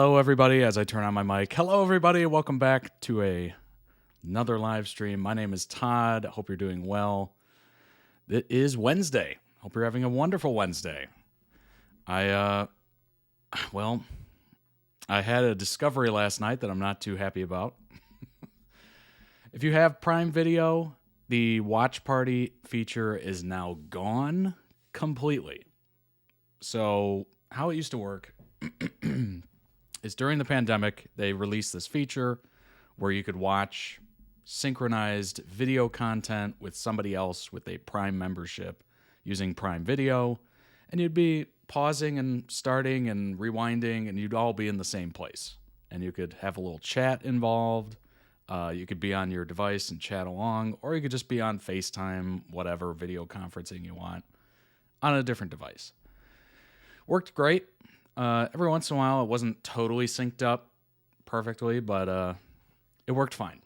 Hello, everybody, as I turn on my mic. Hello, everybody. Welcome back to another live stream. My name is Todd. Hope you're doing well. It is Wednesday. Hope you're having a wonderful Wednesday. I had a discovery last night that I'm not too happy about. If you have Prime Video, the watch party feature is now gone completely. So how it used to work is during the pandemic, they released this feature where you could watch synchronized video content with somebody else with a Prime membership using Prime Video, and you'd be pausing and starting and rewinding, and you'd all be in the same place. And you could have a little chat involved. You could be on your device and chat along, or you could just be on FaceTime, whatever video conferencing you want, on a different device. Worked great. Every once in a while, it wasn't totally synced up perfectly, but it worked fine.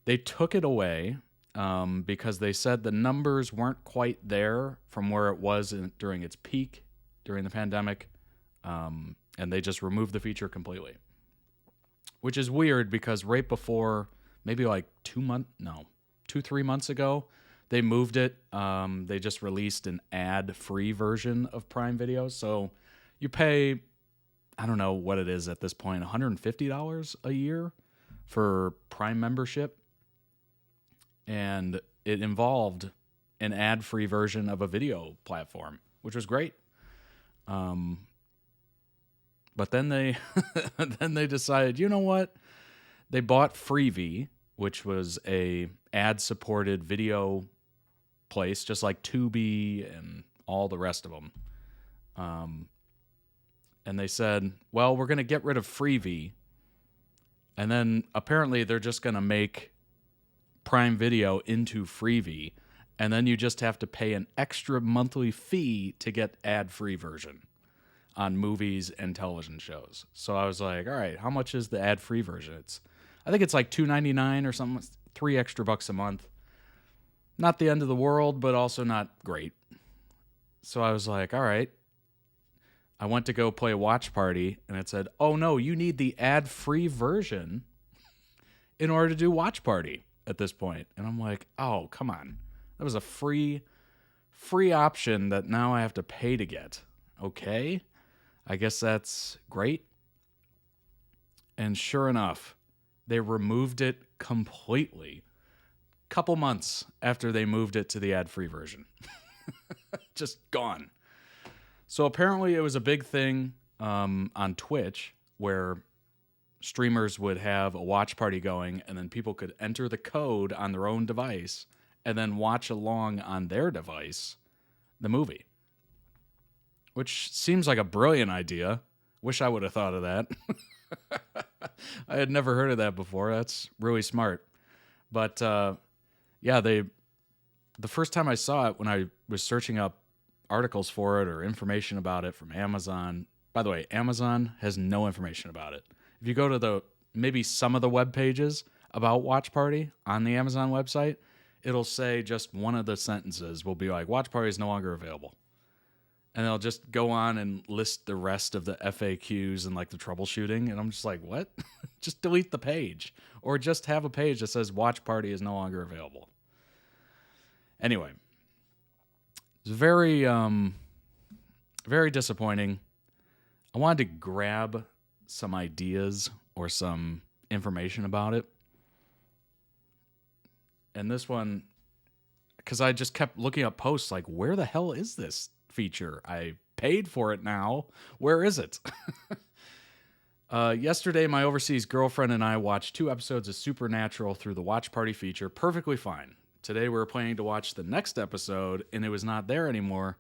They took it away because they said the numbers weren't quite there from where it was during its peak during the pandemic, and they just removed the feature completely. Which is weird because right before, maybe like 2-3 months ago, they moved it. They just released an ad-free version of Prime Video. So you pay, I don't know what it is at this point, $150 a year for Prime membership. And it involved an ad-free version of a video platform, which was great. But then they decided, you know what? They bought Freevee, which was a ad-supported video place, just like Tubi and all the rest of them. And they said, well, we're going to get rid of Freevee. And then apparently they're just going to make Prime Video into Freevee. And then you just have to pay an extra monthly fee to get ad-free version on movies and television shows. So I was like, all right, how much is the ad-free version? I think it's like $2.99 or something, $3 extra a month. Not the end of the world, but also not great. So I was like, all right. I went to go play Watch Party, and it said, oh no, you need the ad-free version in order to do Watch Party at this point. And I'm like, oh, come on. That was a free option that now I have to pay to get. Okay. I guess that's great. And sure enough, they removed it completely. Couple months after they moved it to the ad-free version. Just gone. So apparently it was a big thing on Twitch where streamers would have a watch party going and then people could enter the code on their own device and then watch along on their device the movie. Which seems like a brilliant idea. Wish I would have thought of that. I had never heard of that before. That's really smart. But yeah, the first time I saw it when I was searching up articles for it or information about it from Amazon. By the way, Amazon has no information about it. If you go to maybe some of the web pages about Watch Party on the Amazon website, it'll say just one of the sentences will be like, Watch Party is no longer available. And they'll just go on and list the rest of the FAQs and like the troubleshooting. And I'm just like, what? Just delete the page. Or just have a page that says Watch Party is no longer available. Anyway, it's very, very disappointing. I wanted to grab some ideas or some information about it. And this one, because I just kept looking up posts like, where the hell is this feature? I paid for it now. Where is it? Yesterday, my overseas girlfriend and I watched 2 episodes of Supernatural through the Watch Party feature perfectly fine. Today, we were planning to watch the next episode, and it was not there anymore.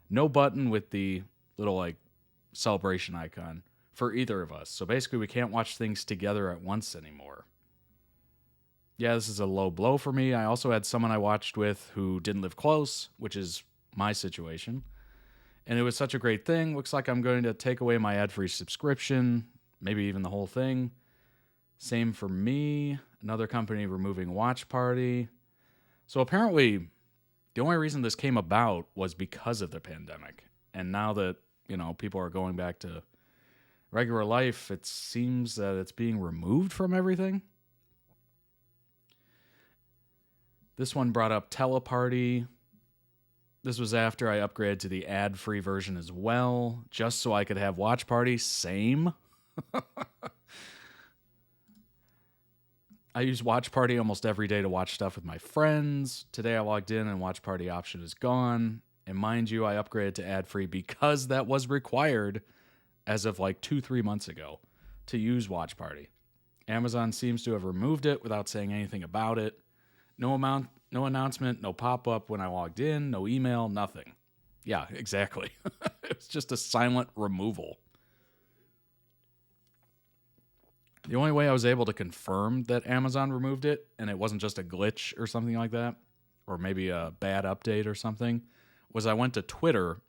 No button with the little, like, celebration icon for either of us. So basically, we can't watch things together at once anymore. Yeah, this is a low blow for me. I also had someone I watched with who didn't live close, which is my situation. And it was such a great thing. Looks like I'm going to take away my ad-free subscription, maybe even the whole thing. Same for me. Another company removing Watch Party. So apparently, the only reason this came about was because of the pandemic. And now that, people are going back to regular life, it seems that it's being removed from everything. This one brought up Teleparty. This was after I upgraded to the ad-free version as well, just so I could have Watch Party. Same. I use Watch Party almost every day to watch stuff with my friends. Today I logged in and Watch Party option is gone. And mind you, I upgraded to ad-free because that was required as of like 2-3 months ago to use Watch Party. Amazon seems to have removed it without saying anything about it. No announcement, no pop-up when I logged in, no email, nothing. Yeah, exactly. It's just a silent removal. The only way I was able to confirm that Amazon removed it, and it wasn't just a glitch or something like that, or maybe a bad update or something, was I went to Twitter,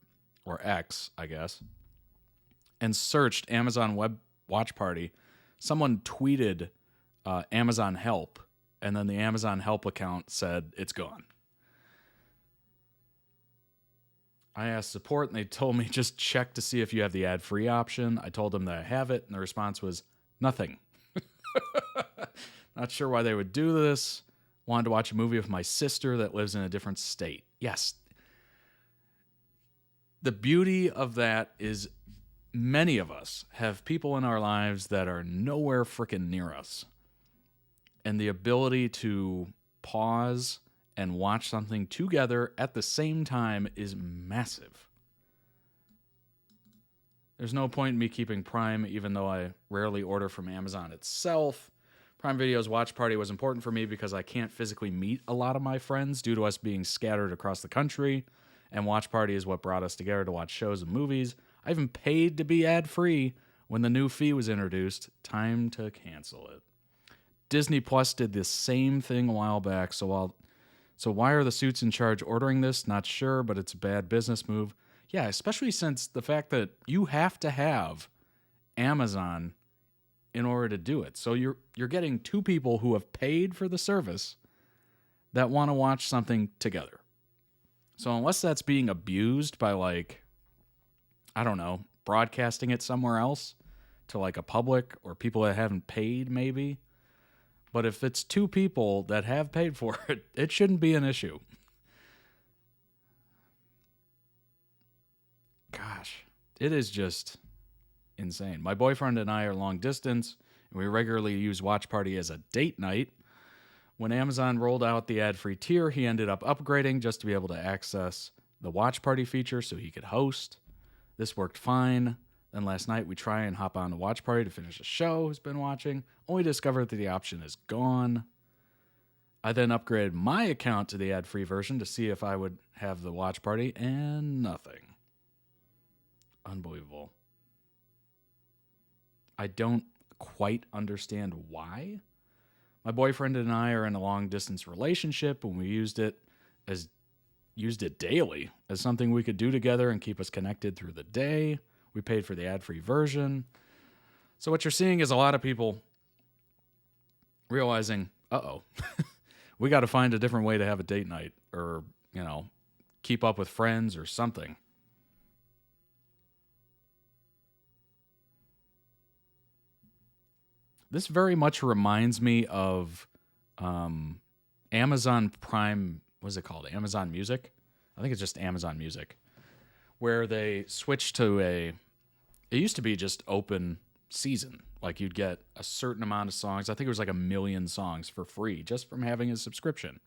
or X, I guess, and searched Amazon Web Watch Party. Someone tweeted Amazon Help, and then the Amazon Help account said it's gone. I asked support, and they told me just check to see if you have the ad-free option. I told them that I have it, and the response was nothing. Not sure why they would do this. Wanted to watch a movie with my sister that lives in a different state. Yes. The beauty of that is many of us have people in our lives that are nowhere freaking near us. And the ability to pause and watch something together at the same time is massive. There's no point in me keeping Prime, even though I rarely order from Amazon itself. Prime Video's Watch Party was important for me because I can't physically meet a lot of my friends due to us being scattered across the country, and Watch Party is what brought us together to watch shows and movies. I even paid to be ad-free when the new fee was introduced. Time to cancel it. Disney Plus did the same thing a while back, so why are the suits in charge ordering this? Not sure, but it's a bad business move. Yeah, especially since the fact that you have to have Amazon in order to do it. So you're getting two people who have paid for the service that want to watch something together. So unless that's being abused by, like, I don't know, broadcasting it somewhere else to like a public or people that haven't paid maybe. But if it's two people that have paid for it, it shouldn't be an issue. Gosh, it is just insane. My boyfriend and I are long distance, and we regularly use Watch Party as a date night. When Amazon rolled out the ad-free tier, he ended up upgrading just to be able to access the Watch Party feature so he could host. This worked fine. Then last night we try and hop on the Watch Party to finish a show he's been watching, only discovered that the option is gone. I then upgraded my account to the ad-free version to see if I would have the Watch Party, and nothing. Unbelievable. I don't quite understand why. My boyfriend and I are in a long-distance relationship, and we used it daily as something we could do together and keep us connected through the day. We paid for the ad-free version. So what you're seeing is a lot of people realizing, we got to find a different way to have a date night or, keep up with friends or something. This very much reminds me of Amazon Prime, what's it called? Amazon Music? I think it's just Amazon Music, where they switched to it used to be just open season. Like you'd get a certain amount of songs. I think it was like 1 million songs for free just from having a subscription.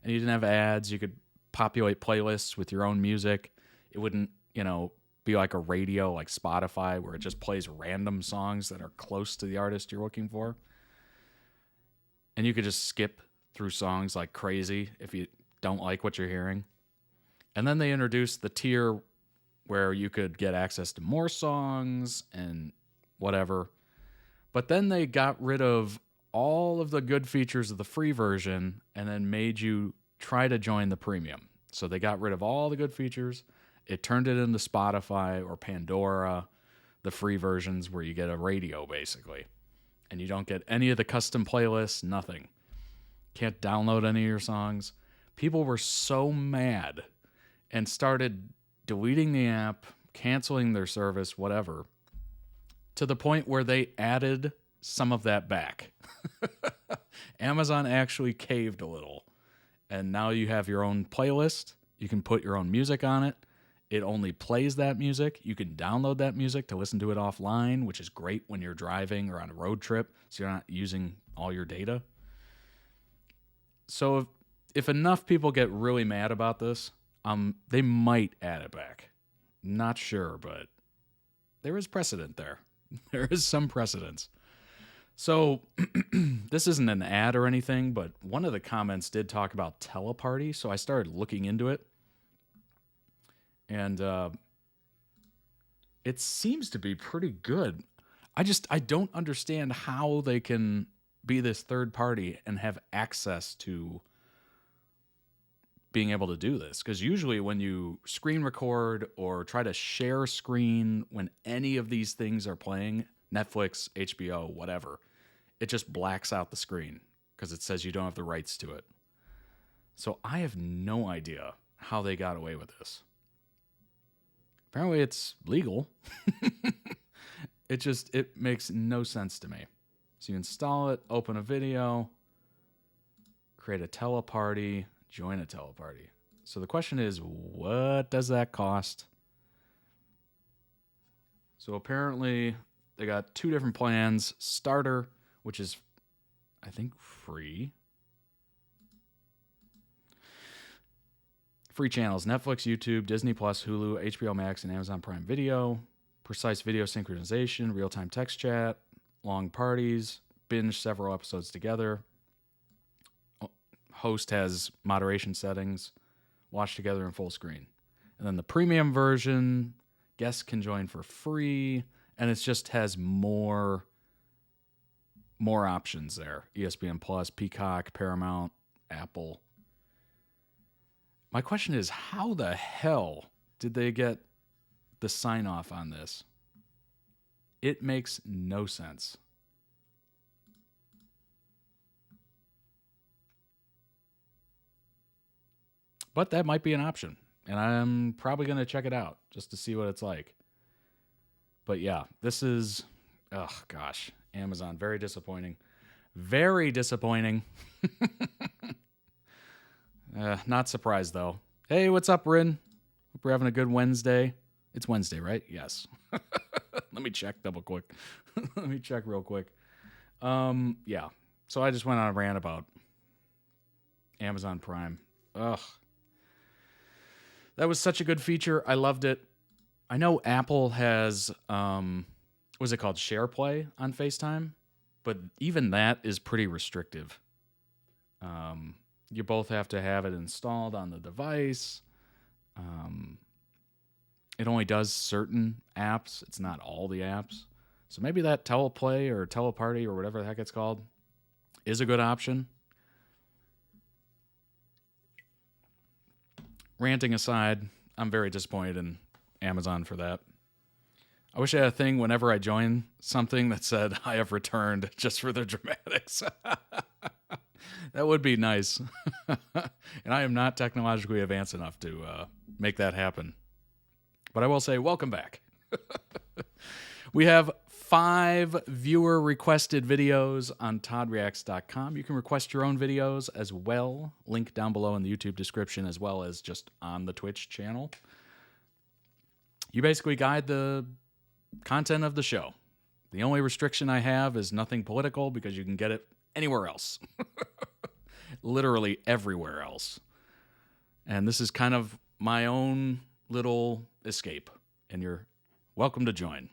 And you didn't have ads. You could populate playlists with your own music. It wouldn't, be like a radio like Spotify where it just plays random songs that are close to the artist you're looking for. And you could just skip through songs like crazy if you don't like what you're hearing. And then they introduced the tier where you could get access to more songs and whatever. But then they got rid of all of the good features of the free version and then made you try to join the premium. So they got rid of all the good features. It turned it into Spotify or Pandora, the free versions where you get a radio basically. And you don't get any of the custom playlists, nothing. Can't download any of your songs. People were so mad and started deleting the app, canceling their service, whatever. to the point where they added some of that back. Amazon actually caved a little. And now you have your own playlist. You can put your own music on it. It only plays that music. You can download that music to listen to it offline, which is great when you're driving or on a road trip, so you're not using all your data. So if enough people get really mad about this, they might add it back. Not sure, but there is precedent there. There is some precedence. So this isn't an ad or anything, but one of the comments did talk about teleparty, so I started looking into it. And it seems to be pretty good. I don't understand how they can be this third party and have access to being able to do this. Because usually when you screen record or try to share screen when any of these things are playing, Netflix, HBO, whatever, it just blacks out the screen because it says you don't have the rights to it. So I have no idea how they got away with this. Apparently it's legal. It makes no sense to me. So you install it, open a video, create a teleparty, join a teleparty. So the question is, what does that cost? So apparently they got two different plans. Starter, which is, I think, free. Free channels: Netflix, YouTube, Disney Plus, Hulu, HBO Max, and Amazon Prime Video. Precise video synchronization, real-time text chat, long parties, binge several episodes together. Host has moderation settings, watch together in full screen. And then the premium version, guests can join for free, and it just has more options there. ESPN Plus, Peacock, Paramount, Apple. My question is, how the hell did they get the sign off on this? It makes no sense. But that might be an option, and I'm probably going to check it out just to see what it's like. But yeah, this is, oh gosh, Amazon, very disappointing. Very disappointing. Not surprised, though. Hey, what's up, Rin? Hope you're having a good Wednesday. It's Wednesday, right? Yes. Let me check double quick. Let me check real quick. Yeah. So I just went on a rant about Amazon Prime. Ugh. That was such a good feature. I loved it. I know Apple has, what's it called? SharePlay on FaceTime. But even that is pretty restrictive. You both have to have it installed on the device. It only does certain apps. It's not all the apps. So maybe that teleplay or teleparty or whatever the heck it's called is a good option. Ranting aside, I'm very disappointed in Amazon for that. I wish I had a thing whenever I join something that said, I have returned, just for the dramatics. That would be nice. And I am not technologically advanced enough to make that happen. But I will say, welcome back. We have 5 viewer-requested videos on toddreacts.com. You can request your own videos as well. Link down below in the YouTube description, as well as just on the Twitch channel. You basically guide the content of the show. The only restriction I have is nothing political, because you can get it anywhere else. Literally everywhere else. And this is kind of my own little escape, and you're welcome to join.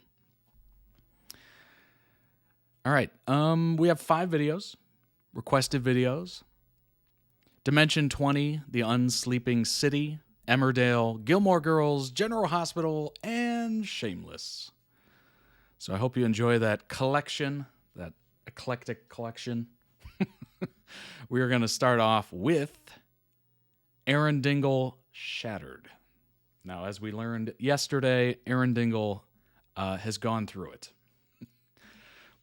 All right, we have 5 videos, requested videos. Dimension20, The Unsleeping City, Emmerdale, Gilmore Girls, General Hospital, and Shameless. So I hope you enjoy that collection, that eclectic collection. We are going to start off with Aaron Dingle, Shattered. Now, as we learned yesterday, Aaron Dingle has gone through it.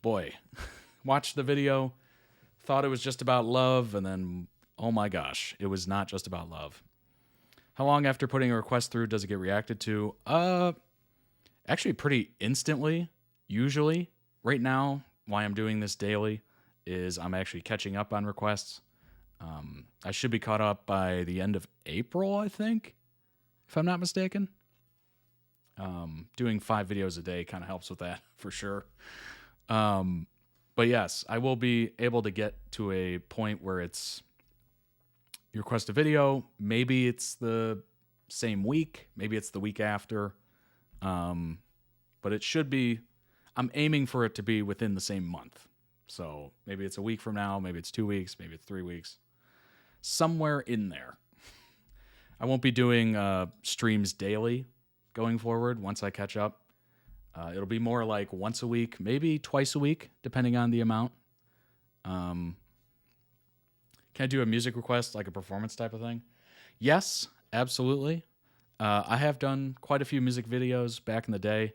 Boy, watched the video, thought it was just about love, and then, oh my gosh, it was not just about love. How long after putting a request through does it get reacted to? Actually, pretty instantly. Usually, right now, why I'm doing this daily is I'm actually catching up on requests. I should be caught up by the end of April, I think, if I'm not mistaken. Doing 5 videos a day kind of helps with that for sure. But yes, I will be able to get to a point where it's you request a video. Maybe it's the same week. Maybe it's the week after. But it should be, I'm aiming for it to be within the same month. So maybe it's a week from now. Maybe it's 2 weeks. Maybe it's 3 weeks. Somewhere in there. I won't be doing streams daily going forward once I catch up. It'll be more like once a week, maybe twice a week, depending on the amount. Can I do a music request, like a performance type of thing? Yes, absolutely. I have done quite a few music videos back in the day.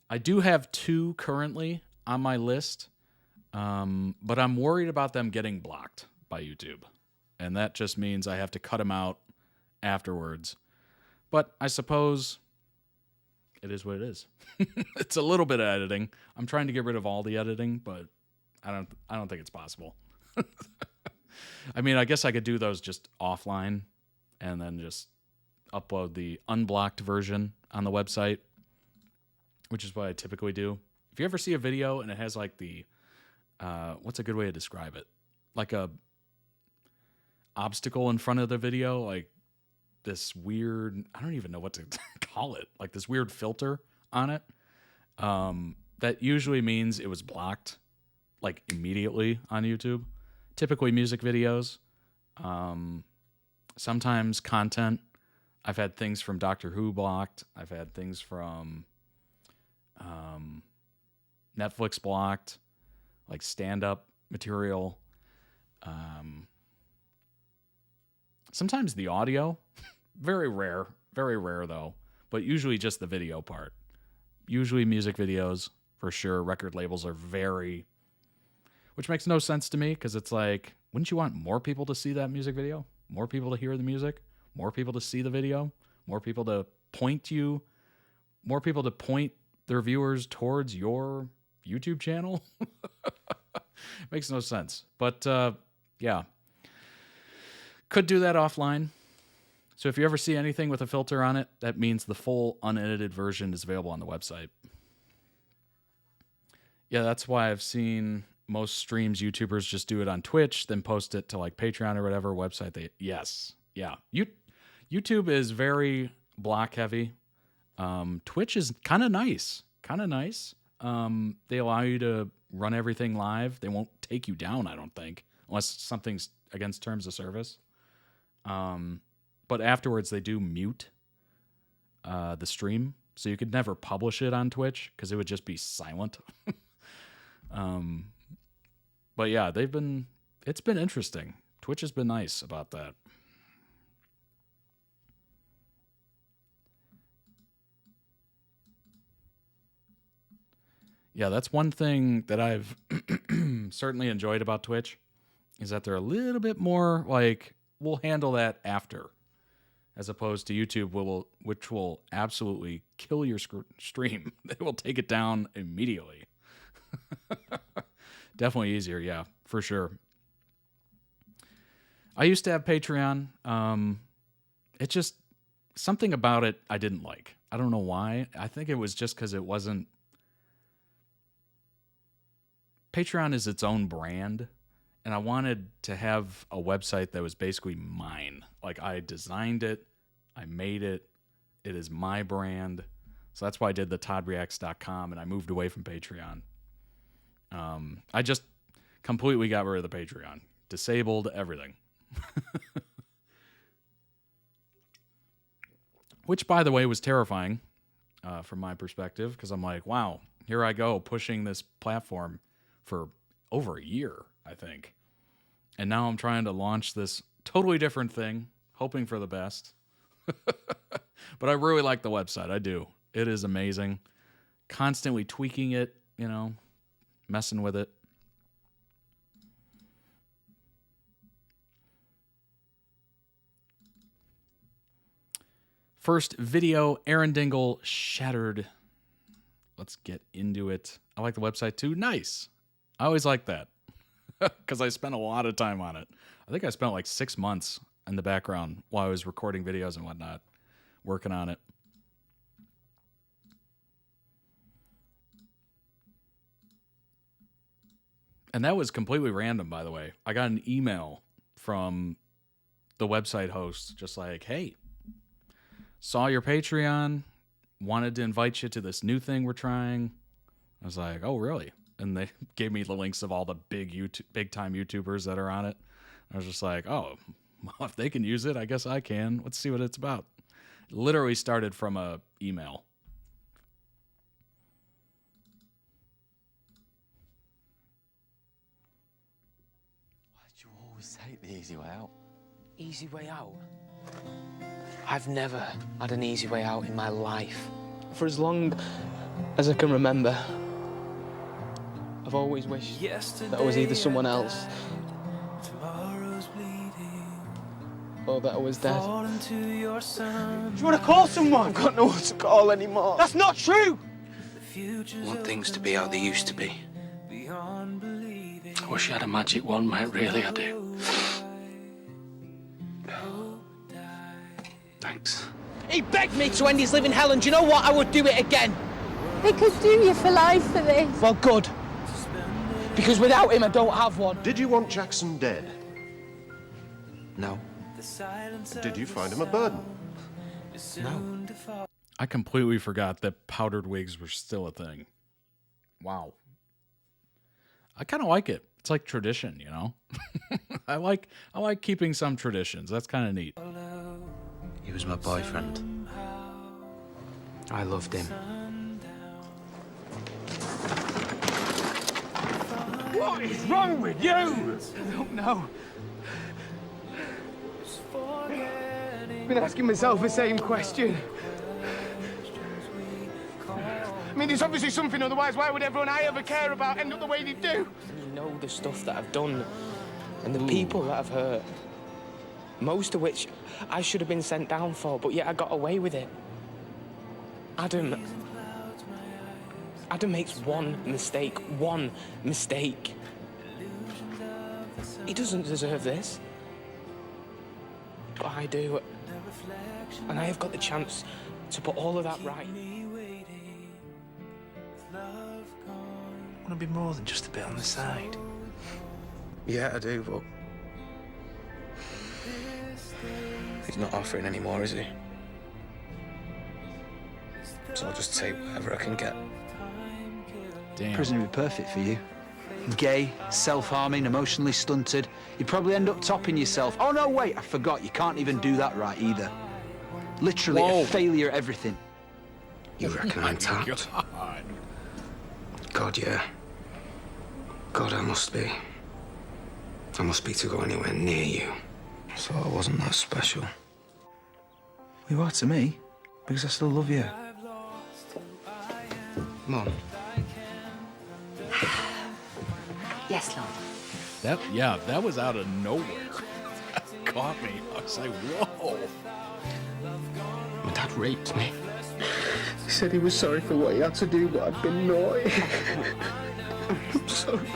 I do have 2 currently on my list, but I'm worried about them getting blocked by YouTube. And that just means I have to cut them out afterwards. But I suppose it is what it is. It's a little bit of editing. I'm trying to get rid of all the editing, but I don't think it's possible. I mean, I guess I could do those just offline and then just upload the unblocked version on the website, which is what I typically do. If you ever see a video and it has like the, what's a good way to describe it? Like a obstacle in front of the video, like this weird, I don't even know what to call it, like this weird filter on it. That usually means it was blocked like immediately on YouTube. Typically music videos, sometimes content. I've had things from Doctor Who blocked. I've had things from Netflix blocked, like stand-up material. Sometimes the audio, very rare though, but usually just the video part. Usually music videos, for sure. Record labels are which makes no sense to me, because it's like, wouldn't you want more people to see that music video? More people to hear the music? More people to see the video? More people to point their viewers towards your YouTube channel? Makes no sense. But yeah. Could do that offline. So if you ever see anything with a filter on it, that means the full unedited version is available on the website. Yeah, that's why I've seen most streams YouTubers just do it on Twitch, then post it to like Patreon or whatever website yes. Yeah. YouTube is very block heavy. Twitch is kind of nice. They allow you to run everything live. They won't take you down, I don't think, unless something's against terms of service. But afterwards they do mute the stream, so you could never publish it on Twitch because it would just be silent. But yeah, it's been interesting. Twitch has been nice about that. Yeah, that's one thing that I've certainly enjoyed about Twitch, is that they're a little bit more like, we'll handle that after, as opposed to YouTube, which will absolutely kill your stream. They will take it down immediately. Definitely easier, yeah, for sure. I used to have Patreon. It just, something about it I didn't like. I don't know why. I think it was just because it wasn't. Patreon is its own brand, and I wanted to have a website that was basically mine. Like, I designed it, I made it, it is my brand. So that's why I did the ToddReacts.com, and I moved away from Patreon. I just completely got rid of the Patreon. Disabled everything. Which, by the way, was terrifying from my perspective, because I'm like, wow, here I go pushing this platform for over a year, I think. And now I'm trying to launch this totally different thing, hoping for the best. But I really like the website. I do. It is amazing. Constantly tweaking it, messing with it. First video, Aaron Dingle shattered. let's get into it. I like the website too. Nice. I always like that because I spent a lot of time on it. I think I spent like 6 months in the background while I was recording videos and whatnot, working on it. And that was completely random, by the way. I got an email from the website host just like, hey, saw your Patreon, wanted to invite you to this new thing we're trying. I was like, oh, really? And they gave me the links of all the big time YouTubers that are on it. I was just like, oh, well, if they can use it, I guess I can. Let's see what it's about. It literally started from a email. Why'd you always take the easy way out? Easy way out? I've never had an easy way out in my life. For as long as I can remember, I've always wished that I was either someone else or that I was dead. Do you want to call someone? I've got no one to call anymore. That's not true! I want things to be how they used to be. I wish I had a magic wand, mate, really, I do. Thanks. He begged me to end his living hell, and do you know what? I would do it again. They could do you for life for this. Well, good. Because without him, I don't have one. Did you want Jackson dead? No. Did you find him a burden? No. I completely forgot that powdered wigs were still a thing. Wow. I kind of like it. It's like tradition, you know? I like keeping some traditions. That's kind of neat. He was my boyfriend. I loved him. What is wrong with you? I don't know. I've been asking myself the same question. I mean, there's obviously something, otherwise why would everyone I ever care about end up the way they do? You know the stuff that I've done and the people that I've hurt. Most of which I should have been sent down for, but yet I got away with it. Adam makes one mistake. He doesn't deserve this. But I do. And I have got the chance to put all of that right. I want to be more than just a bit on the side. Yeah, I do, but he's not offering anymore, is he? So I'll just take whatever I can get. Damn. Prison would be perfect for you. Gay, self-harming, emotionally stunted. You'd probably end up topping yourself. Oh, no, wait, I forgot. You can't even do that right, either. Literally a failure at everything. You reckon I'm tapped? God, yeah. God, I must be. I must be to go anywhere near you. So I wasn't that special. You are to me, because I still love you. Mom. Yes, Lord. That was out of nowhere. That caught me. I was like, whoa. My dad raped me. He said he was sorry for what he had to do, but I'd been naughty. I'm sorry.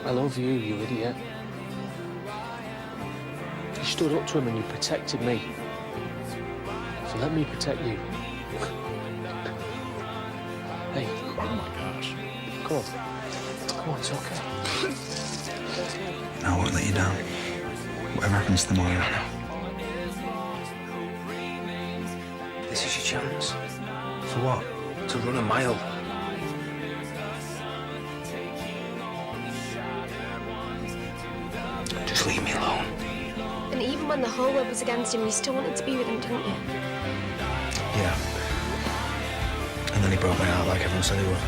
I love you, you idiot. You stood up to him and you protected me. So let me protect you. Hey. Oh my gosh. Come on. Come on, it's okay. I won't let you down. Whatever happens to the Moyer. This is your chance. For what? To run a mile. Just leave me alone. And even when the whole world was against him, you still wanted to be with him, didn't you? Yeah. And then he broke my heart like everyone said he would.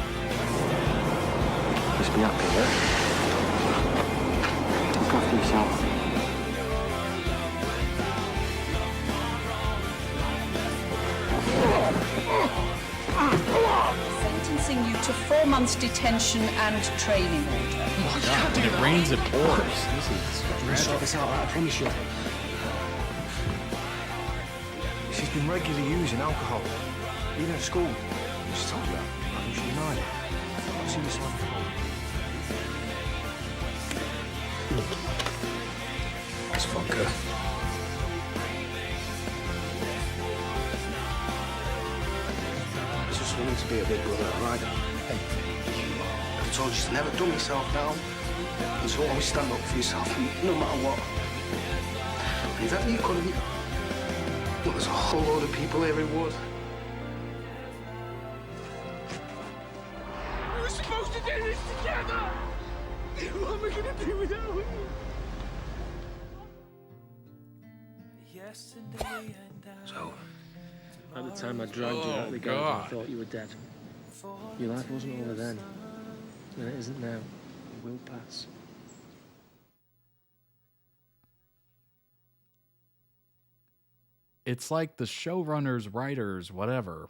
Just be happy, yeah? Look after yourself. Sentencing you to 4 months detention and training order. Oh my God, when it rains, it pours. This is We'll sort this out, I promise you. She's been regularly using alcohol. Even at school. She told you that. Who's united? What's he this one for? It's vodka. I just wanted to be a big brother, right? I told you to never dumb yourself down. And so always stand up for yourself, no matter what. And if ever you couldn't, well, there's a whole load of people here who would. We were supposed to do this together! What am I gonna do without you? So, at the time I dragged you out of the garden, I thought you were dead. Your life wasn't over then, and it isn't now. It will pass. It's like the showrunners, writers, whatever,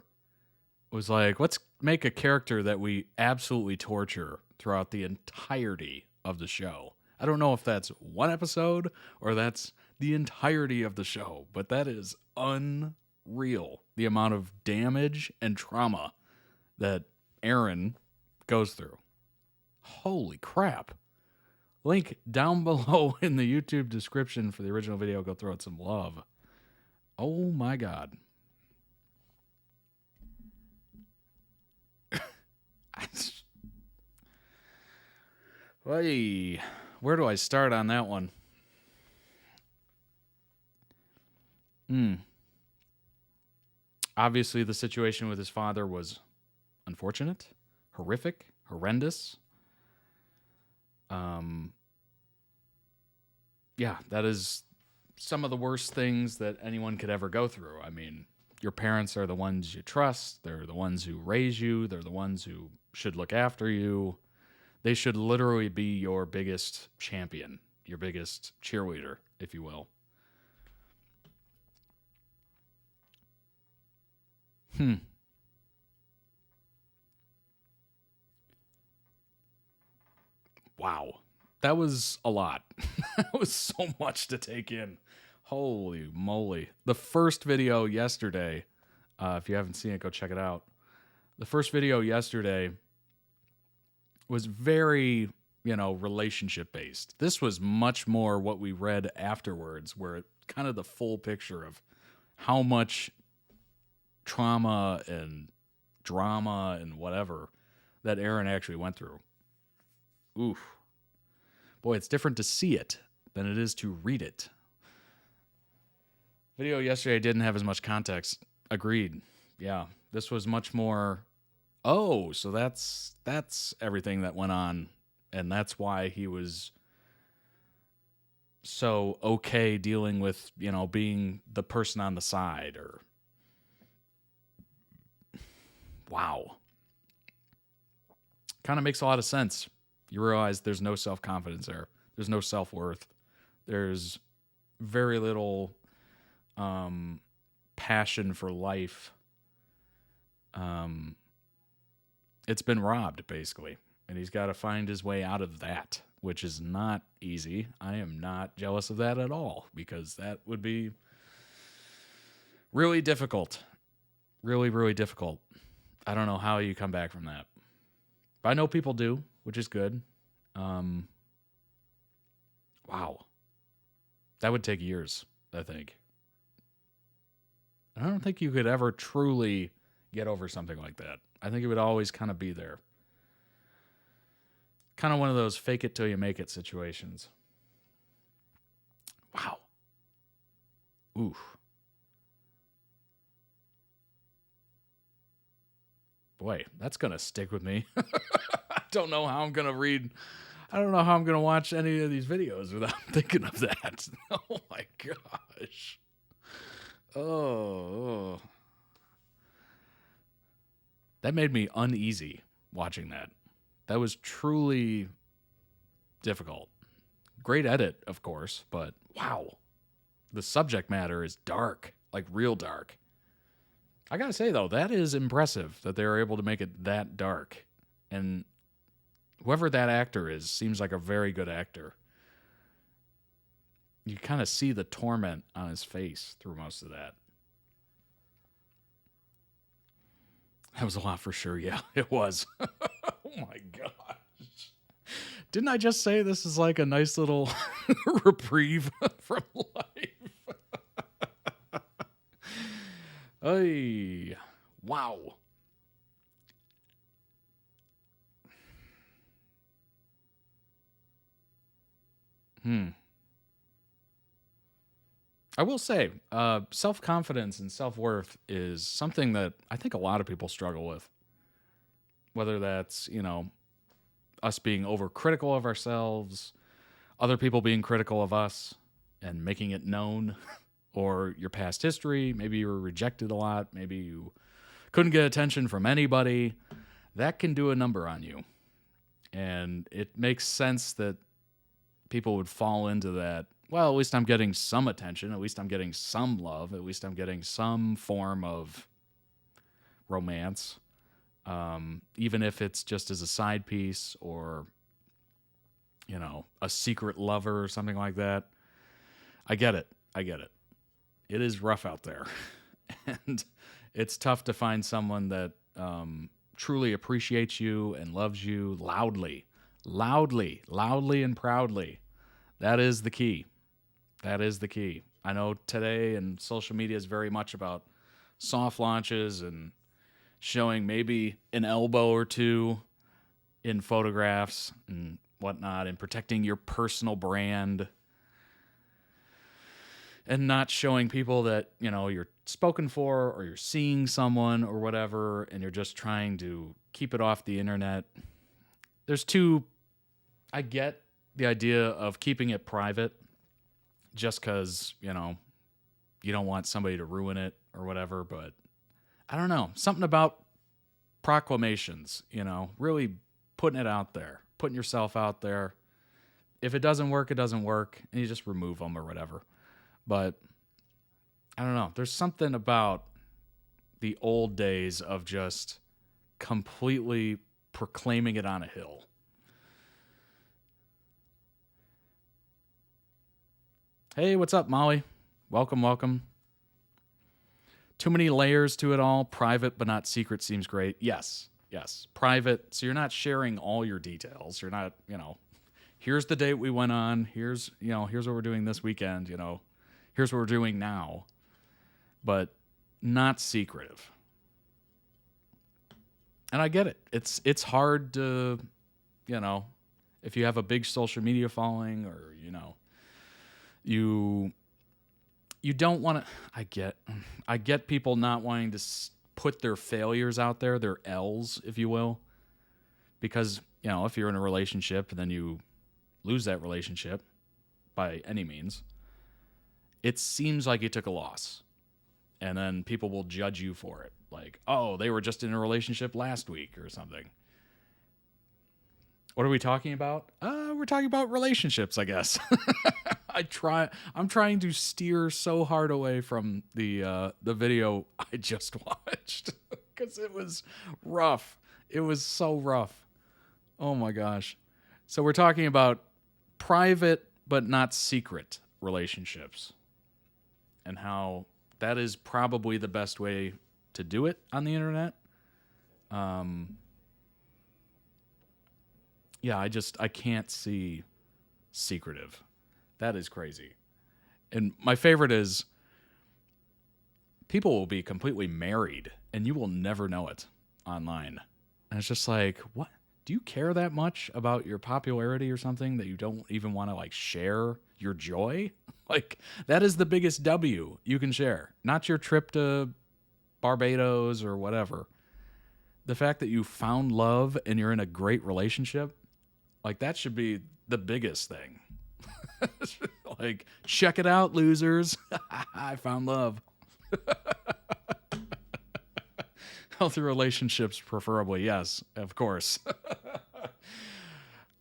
was like, let's make a character that we absolutely torture throughout the entirety of the show. I don't know if that's one episode or that's the entirety of the show, but that is unreal, the amount of damage and trauma that Aaron goes through. Holy crap. Link down below in the YouTube description for the original video. Go throw it some love. Oh my God. Hey, where do I start on that one? Obviously, the situation with his father was unfortunate, horrific, horrendous. Yeah, that is some of the worst things that anyone could ever go through. I mean, your parents are the ones you trust. They're the ones who raise you. They're the ones who should look after you. They should literally be your biggest champion, your biggest cheerleader, if you will. Wow. That was a lot. That was so much to take in. Holy moly. The first video yesterday, if you haven't seen it, go check it out. The first video yesterday was very, relationship based. This was much more what we read afterwards, where kind of the full picture of how much trauma and drama and whatever that Aaron actually went through. Oof. Boy, it's different to see it than it is to read it. Video yesterday didn't have as much context. Agreed. Yeah, this was much more, oh, so that's everything that went on, and that's why he was so okay dealing with, being the person on the side, or wow. Kind of makes a lot of sense. You realize there's no self-confidence there. There's no self-worth. There's very little passion for life. It's been robbed, basically. And he's got to find his way out of that, which is not easy. I am not jealous of that at all, because that would be really difficult. Really, really difficult. I don't know how you come back from that. But I know people do, which is good. Wow. That would take years, I think. I don't think you could ever truly get over something like that. I think it would always kind of be there. Kind of one of those fake it till you make it situations. Wow. Oof. Boy, that's going to stick with me. I don't know how I'm going to watch any of these videos without thinking of that. Oh my gosh. Oh. That made me uneasy watching that. That was truly difficult. Great edit, of course, but wow. The subject matter is dark, like real dark. I gotta say, though, that is impressive that they were able to make it that dark. And whoever that actor is seems like a very good actor. You kind of see the torment on his face through most of that. That was a lot for sure. Yeah, it was. Oh my gosh. Didn't I just say this is like a nice little reprieve from life? Hey, wow. I will say, self-confidence and self-worth is something that I think a lot of people struggle with. Whether that's, us being overcritical of ourselves, other people being critical of us and making it known, or your past history. Maybe you were rejected a lot. Maybe you couldn't get attention from anybody. That can do a number on you. And it makes sense that people would fall into that. Well, at least I'm getting some attention. At least I'm getting some love. At least I'm getting some form of romance. Even if it's just as a side piece or, a secret lover or something like that. I get it. It is rough out there. And it's tough to find someone that truly appreciates you and loves you loudly and proudly. That is the key. I know today and social media is very much about soft launches and showing maybe an elbow or two in photographs and whatnot, and protecting your personal brand and not showing people that, you're spoken for or you're seeing someone or whatever, and you're just trying to keep it off the internet. I get the idea of keeping it private just because, you don't want somebody to ruin it or whatever, but I don't know. Something about proclamations, really putting it out there, putting yourself out there. If it doesn't work, it doesn't work, and you just remove them or whatever. But I don't know. There's something about the old days of just completely proclaiming it on a hill. Hey, what's up, Molly? Welcome. Too many layers to it all. Private but not secret seems great. Yes. Private, so you're not sharing all your details. You're not, here's the date we went on. Here's what we're doing this weekend. Here's what we're doing now. But not secretive. And I get it. It's hard to, if you have a big social media following or, you don't want to. I get people not wanting to put their failures out there, their L's, if you will, because if you're in a relationship and then you lose that relationship by any means, it seems like you took a loss, and then people will judge you for it, like, oh, they were just in a relationship last week or something. What are we talking about? We're talking about relationships, I guess. I'm trying to steer so hard away from the video I just watched because it was rough. It was so rough. Oh my gosh. So we're talking about private but not secret relationships and how that is probably the best way to do it on the internet. Yeah, I can't see secretive. That is crazy. And my favorite is people will be completely married and you will never know it online. And it's just like, what? Do you care that much about your popularity or something that you don't even want to share your joy? That is the biggest W you can share. Not your trip to Barbados or whatever. The fact that you found love and you're in a great relationship, that should be the biggest thing. Check it out, losers. I found love. Healthy relationships, preferably. Yes, of course.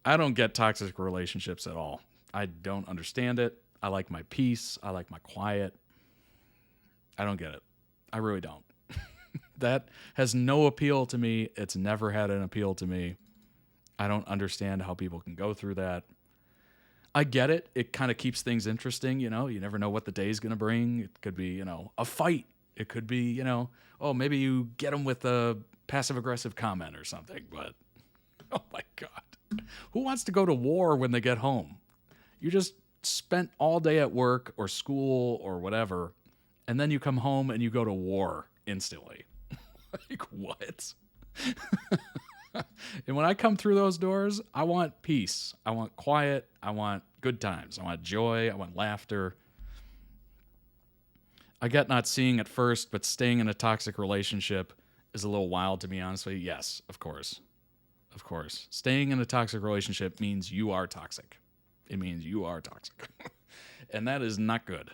I don't get toxic relationships at all. I don't understand it. I like my peace. I like my quiet. I don't get it. I really don't. That has no appeal to me. It's never had an appeal to me. I don't understand how people can go through that. I get it. It kind of keeps things interesting, You never know what the day's going to bring. It could be, a fight. It could be, maybe you get them with a passive-aggressive comment or something, but oh my God. Who wants to go to war when they get home? You just spent all day at work or school or whatever, and then you come home and you go to war instantly. Like, what? And when I come through those doors, I want peace. I want quiet. I want good times. I want joy. I want laughter. I get not seeing at first, but staying in a toxic relationship is a little wild to me, honestly. Yes, of course. Of course. Staying in a toxic relationship means you are toxic. It means you are toxic. And that is not good.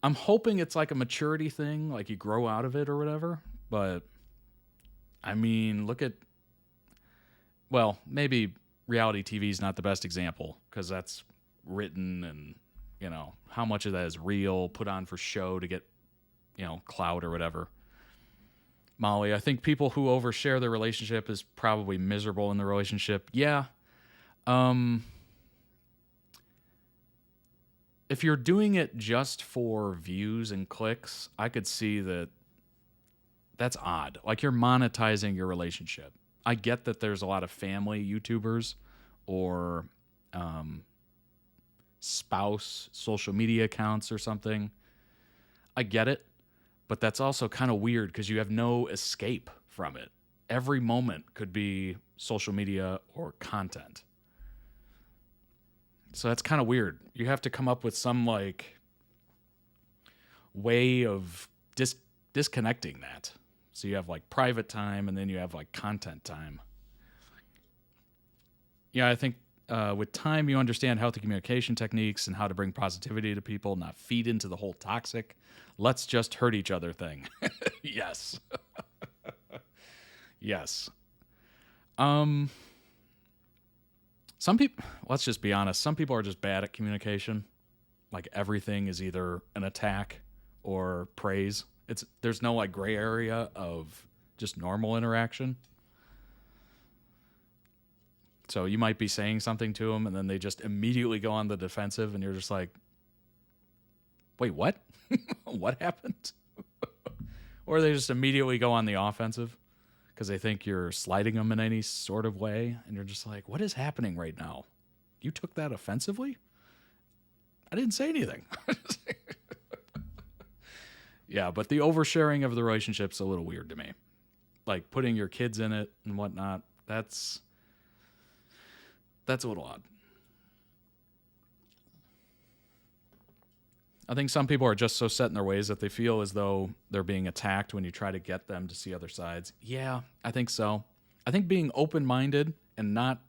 I'm hoping it's like a maturity thing, like you grow out of it or whatever. But, I mean, look at... Well, maybe reality TV is not the best example, because that's written and, you know, how much of that is real, put on for show to get, you know, clout or whatever. Molly, I think people who overshare their relationship is probably miserable in the relationship. Yeah. If you're doing it just for views and clicks, I could see that that's odd. Like, you're monetizing your relationship. I get that there's a lot of family YouTubers or spouse social media accounts or something. I get it, but that's also kind of weird because you have no escape from it. Every moment could be social media or content. So that's kind of weird. You have to come up with some like way of disconnecting that. So you have like private time and then you have like content time. Yeah, I think with time you understand healthy communication techniques and how to bring positivity to people, not feed into the whole toxic, let's just hurt each other thing. Yes. Yes. Some people, let's just be honest, some people are just bad at communication. Like everything is either an attack or praise. There's no like gray area of just normal interaction. So you might be saying something to them and then they just immediately go on the defensive and you're just like, wait, what? What happened? Or they just immediately go on the offensive because they think you're slighting them in any sort of way. And you're just like, what is happening right now? You took that offensively? I didn't say anything. Yeah, but the oversharing of the relationship's a little weird to me. Like putting your kids in it and whatnot, that's a little odd. I think some people are just so set in their ways that they feel as though they're being attacked when you try to get them to see other sides. Yeah, I think so. I think being open-minded and not...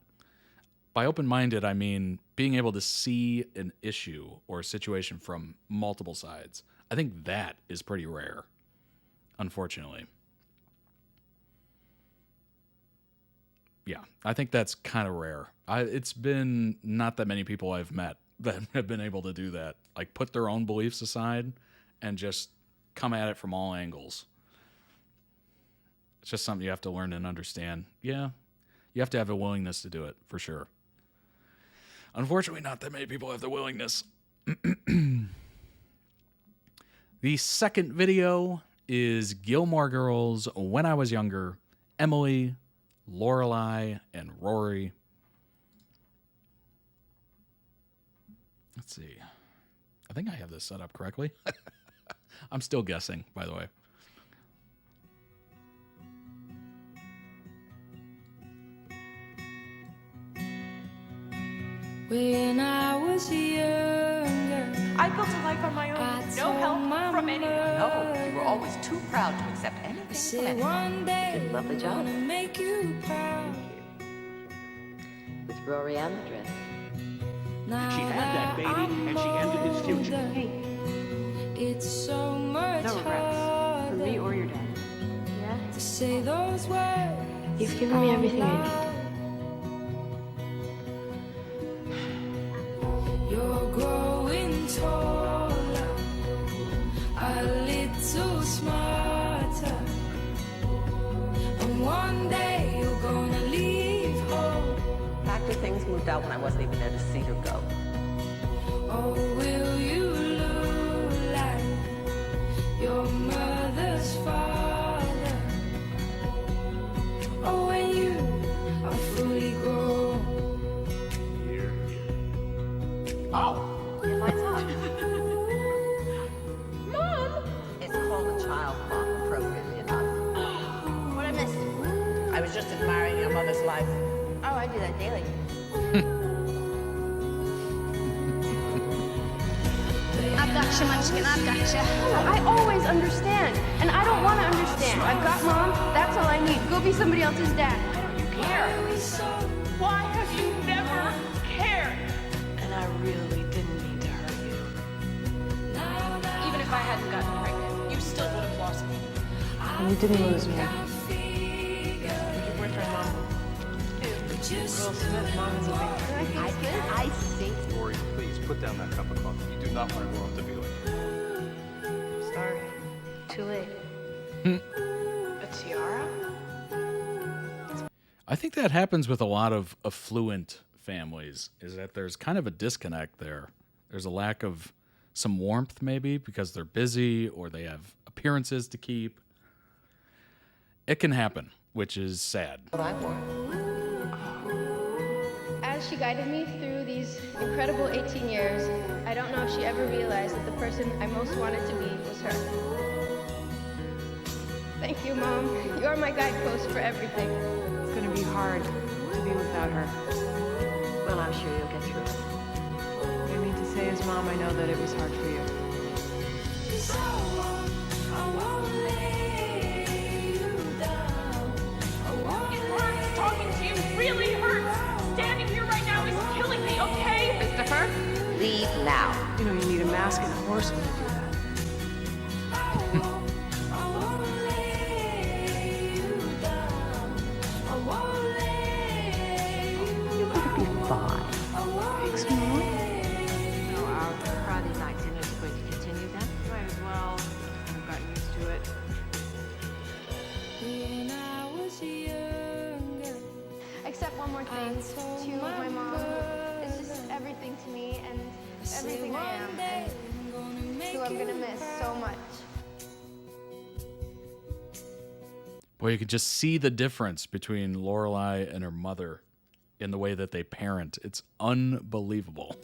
By open-minded, I mean being able to see an issue or a situation from multiple sides. I think that is pretty rare, unfortunately. Yeah, I think that's kind of rare. It's been not that many people I've met that have been able to do that. Like put their own beliefs aside and just come at it from all angles. It's just something you have to learn and understand. Yeah, you have to have a willingness to do it, for sure. Unfortunately, not that many people have the willingness. The second video is Gilmore Girls When I Was Younger, Emily, Lorelai, and Rory. Let's see. I think I have this set up correctly. I'm still guessing, by the way. When I was younger, I built a life on my own, no help from anyone. No, you were always too proud to accept anything from anyone. One day, You did a lovely job. make you proud. With Rory and the dress. Now She had that baby, and she ended his future. older, it's so much No regrets, for me or your dad. Yeah? to say those words. You've given me everything I need. You're growing taller, a little smarter, and one day you're gonna leave home. Factory things moved out when I wasn't even there to see her go. Or will you look like your mother's father? his life. Oh, I do that daily. I've got you, Munchkin, I've got you. I always understand, and I don't want to understand. I've got Mom, that's all I need. Go be somebody else's dad. You care. Why have you never cared? And I really didn't mean to hurt you. Even if I hadn't gotten pregnant, you still would have lost me. You didn't lose me. Your boyfriend, Mom. Will Smith, Mom is a big I see. Lori, please put down that cup of coffee. You do not want to grow up to be like that. Sorry. Too late. A tiara? I think that happens with a lot of affluent families, is that there's kind of a disconnect there. There's a lack of some warmth, maybe, because they're busy or they have appearances to keep. It can happen, which is sad. What I want. As she guided me through these incredible 18 years, I don't know if she ever realized that the person I most wanted to be was her. Thank you, Mom. You're my guidepost for everything. It's gonna be hard to be without her. Well, I'm sure you'll get through it. What I mean to say is, Mom, I know that it was hard for you. It hurts talking to you. Really hurts. Standing here right now is killing me, okay? Christopher, leave now. You know, you need a mask and a horse when you do that. You're going to be fine. Thanks, Mom. So our Friday night dinner is going to continue then? Might as well. I've gotten used to it. Except one more thing. To my mom is just everything to me and everything I am and who I'm gonna miss so much. Boy, you could just see the difference between Lorelai and her mother in the way that they parent. It's unbelievable.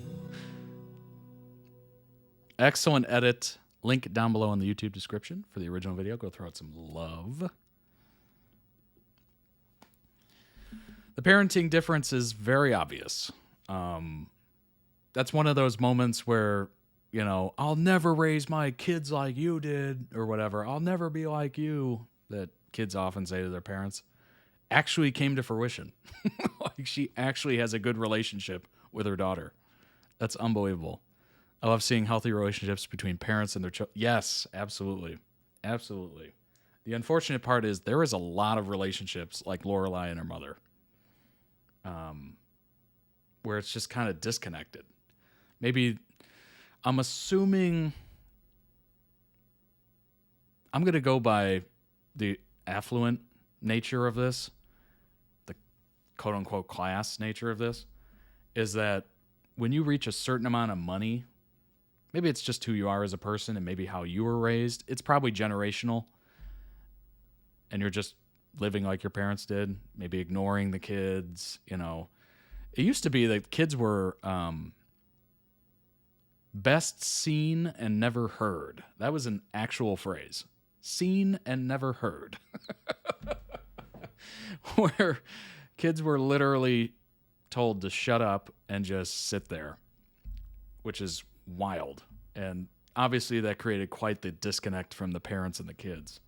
Excellent edit. Link down below in the YouTube description for the original video. Go throw out some love. The parenting difference is very obvious. That's one of those moments where, you know, I'll never raise my kids like you did, or whatever. I'll never be like you, that kids often say to their parents, actually came to fruition. Like, she actually has a good relationship with her daughter. That's unbelievable. I love seeing healthy relationships between parents and their children. Yes, absolutely. Absolutely. The unfortunate part is there is a lot of relationships like Lorelai and her mother, where it's just kind of disconnected. Maybe, I'm assuming, I'm going to go by the affluent nature of this, the quote-unquote class nature of this, is that when you reach a certain amount of money, maybe it's just who you are as a person and maybe how you were raised. It's probably generational, and you're just living like your parents did, maybe ignoring the kids, you know. It used to be that kids were best seen and never heard. That was an actual phrase. Seen and never heard. Where kids were literally told to shut up and just sit there, which is wild. And obviously that created quite the disconnect from the parents and the kids.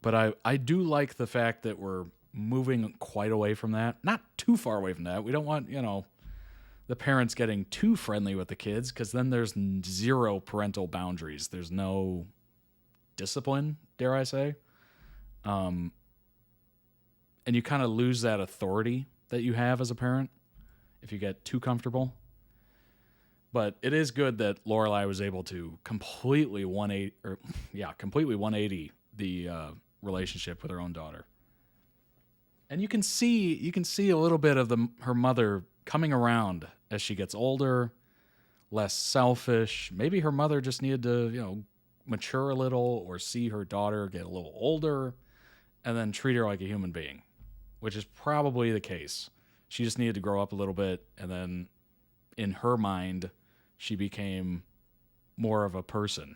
But I do like the fact that we're moving quite away from that. Not too far away from that. We don't want, you know, the parents getting too friendly with the kids, because then there's zero parental boundaries. There's no discipline, dare I say. And you kind of lose that authority that you have as a parent if you get too comfortable. But it is good that Lorelai was able to completely 180 the relationship with her own daughter. And you can see a little bit of her mother coming around as she gets older, less selfish. Maybe her mother just needed to, you know, mature a little, or see her daughter get a little older and then treat her like a human being, which is probably the case. She just needed to grow up a little bit, and then in her mind, she became more of a person.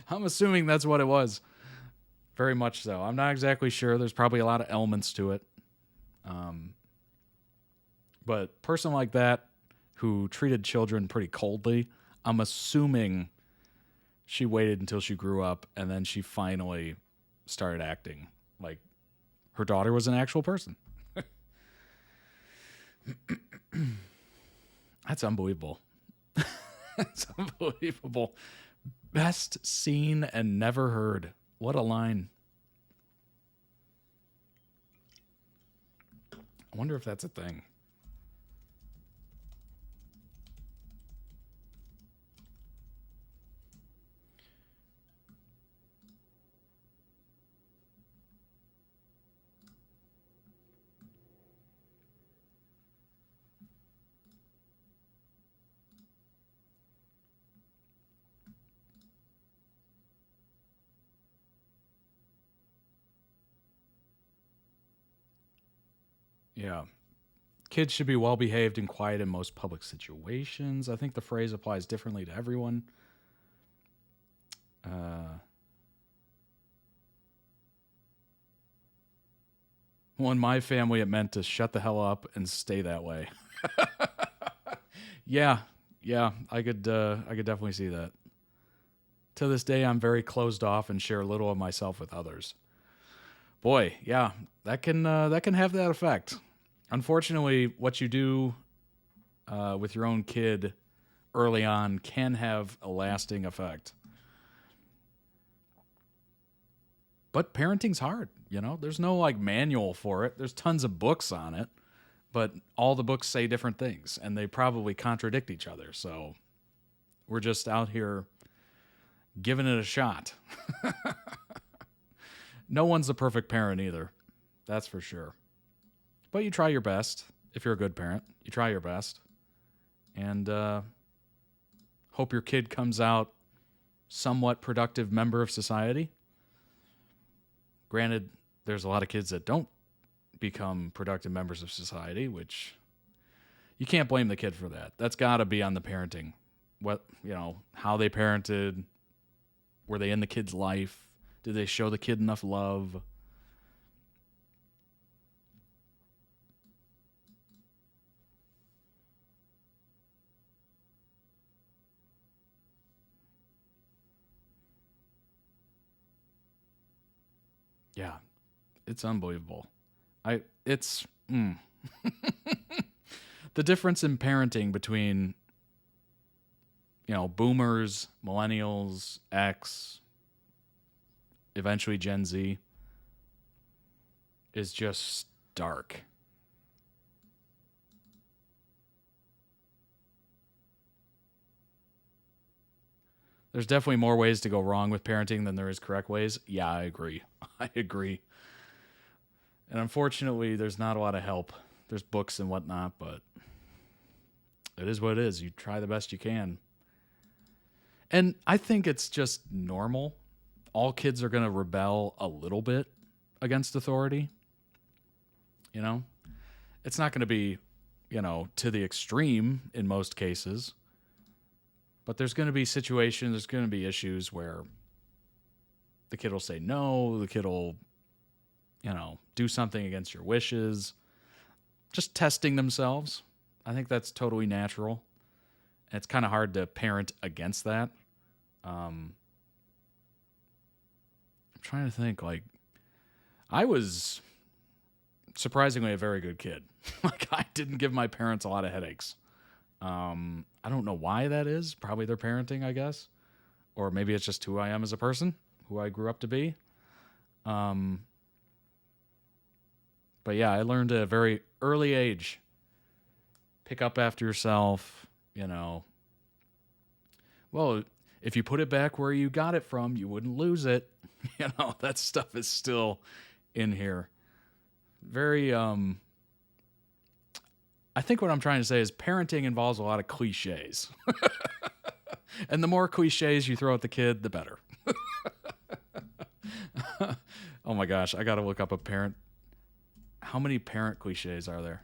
I'm assuming that's what it was. Very much so. I'm not exactly sure. There's probably a lot of elements to it. But a person like that who treated children pretty coldly, I'm assuming she waited until she grew up and then she finally started acting like her daughter was an actual person. That's unbelievable. That's unbelievable. Best seen and never heard. What a line. I wonder if that's a thing. Yeah. Kids should be well behaved and quiet in most public situations. I think the phrase applies differently to everyone. Well, in my family, it meant to shut the hell up and stay that way. Yeah, I could definitely see that. To this day, I'm very closed off and share little of myself with others. Boy, yeah, that can have that effect. Unfortunately, what you do with your own kid early on can have a lasting effect. But parenting's hard, you know? There's no like manual for it. There's tons of books on it, but all the books say different things and they probably contradict each other. So we're just out here giving it a shot. No one's a perfect parent either. That's for sure. But you try your best. If you're a good parent, you try your best. And hope your kid comes out somewhat productive member of society. Granted, there's a lot of kids that don't become productive members of society, which you can't blame the kid for that. That's got to be on the parenting. What, you know, how they parented. Were they in the kid's life? Did they show the kid enough love? Yeah, it's unbelievable. The difference in parenting between, you know, boomers, millennials, X, eventually Gen Z, is just stark. There's definitely more ways to go wrong with parenting than there is correct ways. Yeah, I agree. I agree. And unfortunately, there's not a lot of help. There's books and whatnot, but it is what it is. You try the best you can. And I think it's just normal. All kids are going to rebel a little bit against authority. You know? It's not going to be, you know, to the extreme in most cases. But there's going to be situations, there's going to be issues where the kid will say no, the kid will, you know, do something against your wishes. Just testing themselves. I think that's totally natural. And it's kind of hard to parent against that. I'm trying to think, like, I was surprisingly a very good kid. Like, I didn't give my parents a lot of headaches. I don't know why that is. Probably their parenting, I guess. Or maybe it's just who I am as a person, who I grew up to be. But yeah, I learned at a very early age. Pick up after yourself, you know. Well, if you put it back where you got it from, you wouldn't lose it. You know, that stuff is still in here. Very, I think what I'm trying to say is parenting involves a lot of cliches. And the more cliches you throw at the kid, the better. Oh my gosh, I got to look up a parent. How many parent cliches are there?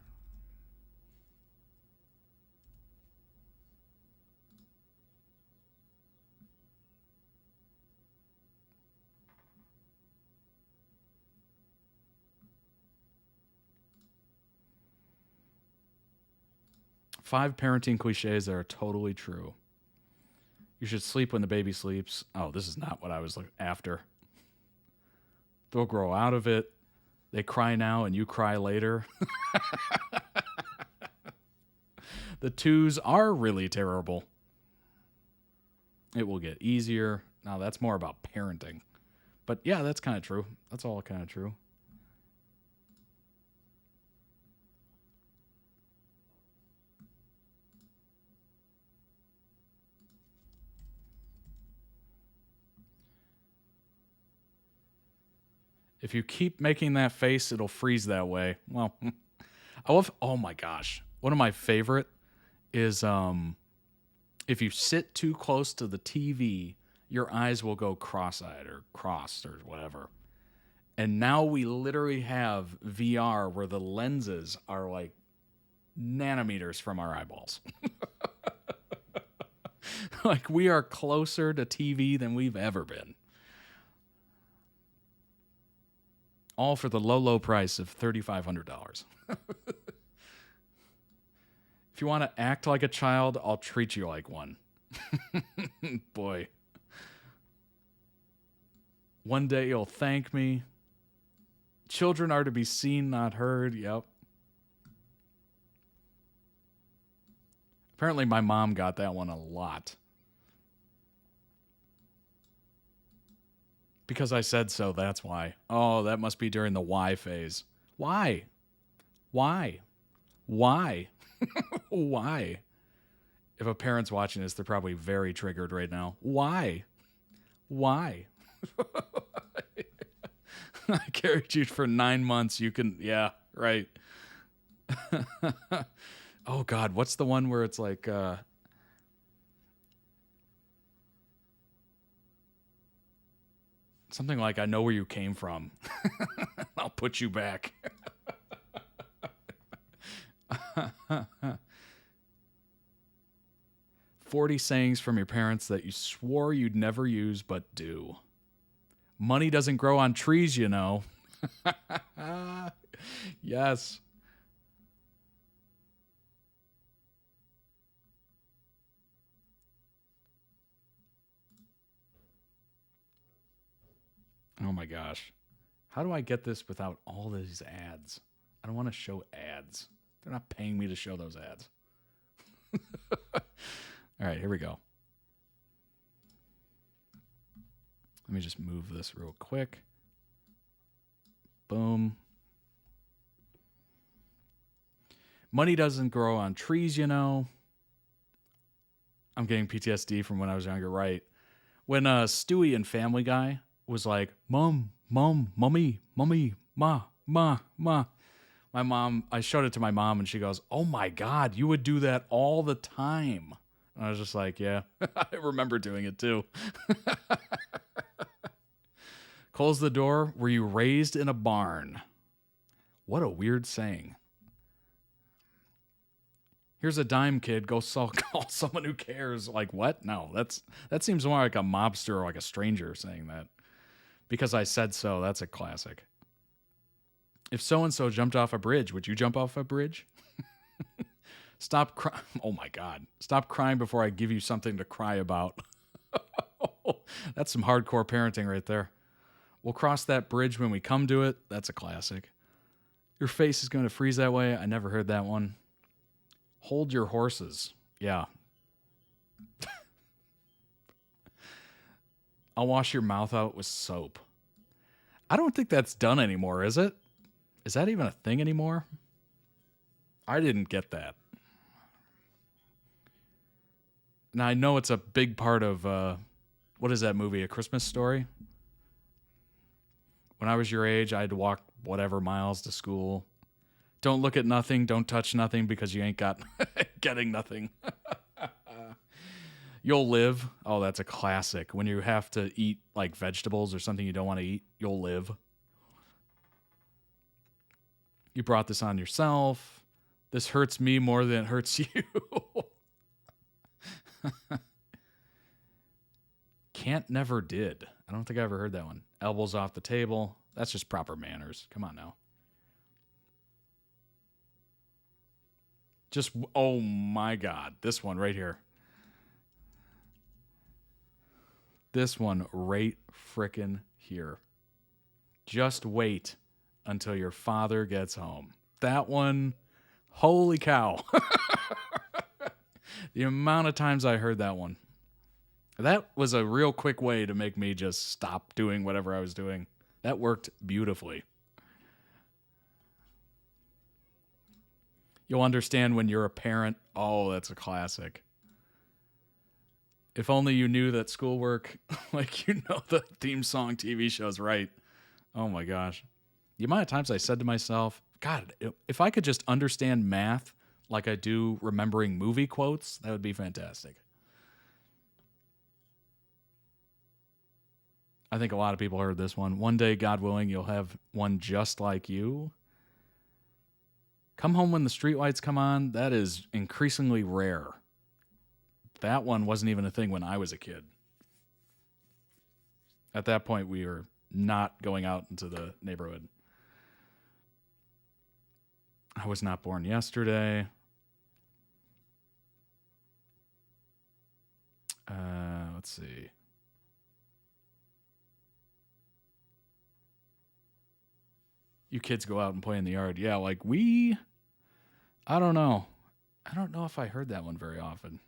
5 parenting cliches that are totally true. You should sleep when the baby sleeps. Oh, this is not what I was after. They'll grow out of it. They cry now and you cry later. The 2s are really terrible. It will get easier. Now, that's more about parenting. But yeah, that's kind of true. That's all kind of true. If you keep making that face, it'll freeze that way. Well, I love, oh my gosh. One of my favorite is if you sit too close to the TV, your eyes will go cross-eyed or crossed or whatever. And now we literally have VR where the lenses are like nanometers from our eyeballs. Like we are closer to TV than we've ever been. All for the low, low price of $3,500. If you want to act like a child, I'll treat you like one. Boy. One day you'll thank me. Children are to be seen, not heard. Yep. Apparently my mom got that one a lot. Because I said so, that's why. Oh, that must be during the why phase. Why? Why? Why? Why? If a parent's watching this, they're probably very triggered right now. Why? Why? I carried you for 9 months. You can, yeah, right. Oh, God, what's the one where it's like... something like, I know where you came from. I'll put you back. 40 sayings from your parents that you swore you'd never use but do. Money doesn't grow on trees, you know. Yes. Oh my gosh. How do I get this without all these ads? I don't want to show ads. They're not paying me to show those ads. All right, here we go. Let me just move this real quick. Boom. Money doesn't grow on trees, you know. I'm getting PTSD from when I was younger, right? When Stewie in Family Guy was like, Mom, Mommy, Ma. My mom, I showed it to my mom and she goes, oh my God, you would do that all the time. And I was just like, yeah, I remember doing it too. Close the door. Were you raised in a barn? What a weird saying. Here's a dime, kid. Go call someone who cares. Like, what? No, that seems more like a mobster or like a stranger saying that. Because I said so. That's a classic. If so-and-so jumped off a bridge, would you jump off a bridge? Stop crying. Oh, my God. Stop crying before I give you something to cry about. That's some hardcore parenting right there. We'll cross that bridge when we come to it. That's a classic. Your face is going to freeze that way. I never heard that one. Hold your horses. Yeah. I'll wash your mouth out with soap. I don't think that's done anymore, is it? Is that even a thing anymore? I didn't get that. Now, I know it's a big part of, what is that movie, A Christmas Story? When I was your age, I had to walk whatever miles to school. Don't look at nothing, don't touch nothing because you ain't got getting nothing. You'll live. Oh, that's a classic. When you have to eat like vegetables or something you don't want to eat, you'll live. You brought this on yourself. This hurts me more than it hurts you. Can't never did. I don't think I ever heard that one. Elbows off the table. That's just proper manners. Come on now. Just, oh my God, this one right here. This one right frickin' here. Just wait until your father gets home. That one, holy cow. The amount of times I heard that one. That was a real quick way to make me just stop doing whatever I was doing. That worked beautifully. You'll understand when you're a parent. Oh, that's a classic. If only you knew that schoolwork, like you know the theme song TV shows, right? Oh my gosh. The amount of times I said to myself, God, if I could just understand math like I do remembering movie quotes, that would be fantastic. I think a lot of people heard this one. One day, God willing, you'll have one just like you. Come home when the streetlights come on. That is increasingly rare. That one wasn't even a thing when I was a kid. At that point, we were not going out into the neighborhood. I was not born yesterday. Let's see. You kids go out and play in the yard. Yeah, like I don't know. I don't know if I heard that one very often.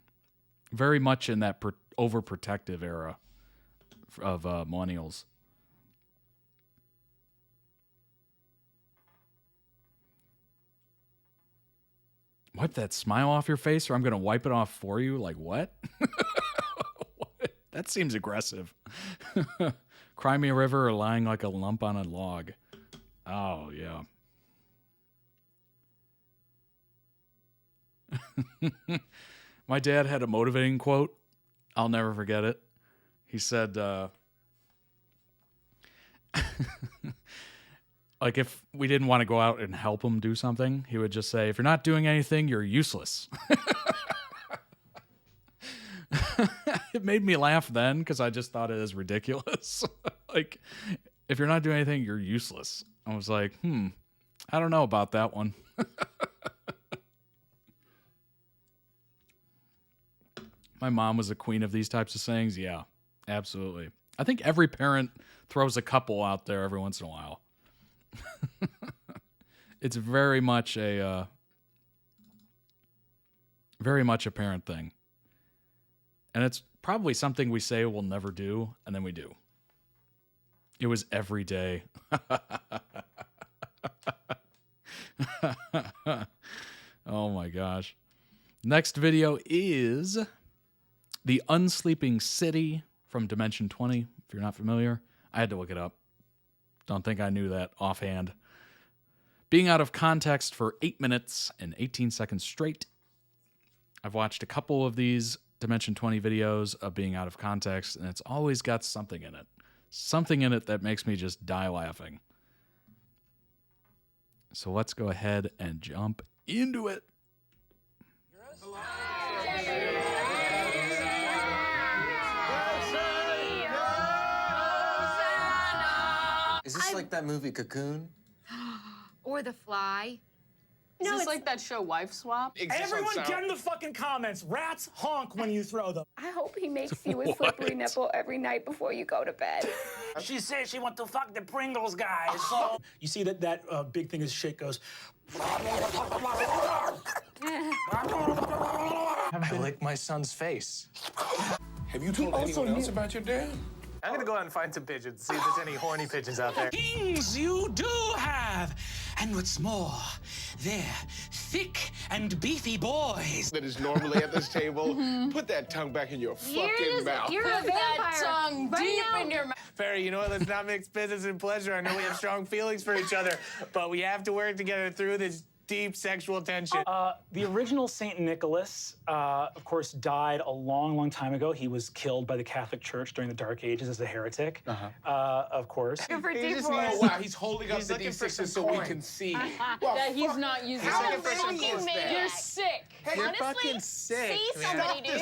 Very much in that overprotective era of millennials. Wipe that smile off your face or I'm going to wipe it off for you? Like what? What? That seems aggressive. Cry me a river or lying like a lump on a log. Oh, yeah. My dad had a motivating quote. I'll never forget it. He said, like if we didn't want to go out and help him do something, he would just say, if you're not doing anything, you're useless. It made me laugh then because I just thought it was ridiculous. Like, if you're not doing anything, you're useless. I was like, I don't know about that one. My mom was a queen of these types of sayings. Yeah, absolutely. I think every parent throws a couple out there every once in a while. It's very much a parent thing. And it's probably something we say we'll never do, and then we do. It was every day. Oh my gosh. Next video is The Unsleeping City from Dimension20. If you're not familiar, I had to look it up. Don't think I knew that offhand. Being out of context for 8 minutes and 18 seconds straight. I've watched a couple of these Dimension20 videos of being out of context, and it's always got something in it. Something in it that makes me just die laughing. So let's go ahead and jump into it. Is this like that movie Cocoon? Or The Fly. Is this like that show Wife Swap? Everyone get in the fucking comments. Rats honk when you throw them. I hope he makes you a slippery nipple every night before you go to bed. She says she wants to fuck the Pringles guy. So you see that big thing as shit goes. I lick my son's face. Have you told anyone else about your dad? I'm gonna go out and find some pigeons, see if there's any horny pigeons out there. Things you do have. And what's more, they're thick and beefy boys. That is normally at this table. Put that tongue back in your fucking mouth. You're a vampire. That tongue deep in your mouth. Perry, you know what? Let's not mix business and pleasure. I know we have strong feelings for each other, but we have to work together through this deep sexual tension. The original St. Nicholas, of course, died a long, long time ago. He was killed by the Catholic Church during the Dark Ages as a heretic, of course. Oh, wow, he's holding up the D6s so we can see. That he's not using it. You're sick. Hey, you're fucking sick, See somebody, dude.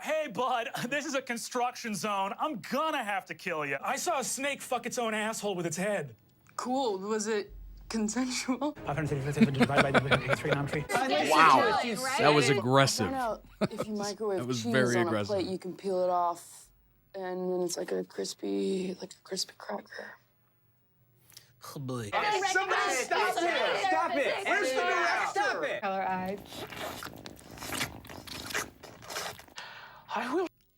Hey, bud, this is a construction zone. I'm gonna have to kill you. I saw a snake fuck its own asshole with its head. Cool. Was it consensual. 550 divided by the 3 geometry. Wow, that was aggressive. If you microwave That was cheese very on a aggressive. plate, you can peel it off, and then it's like a crispy cracker. Oh boy. Somebody stop it! Stop it! Where's the director? Stop it! Color eyes.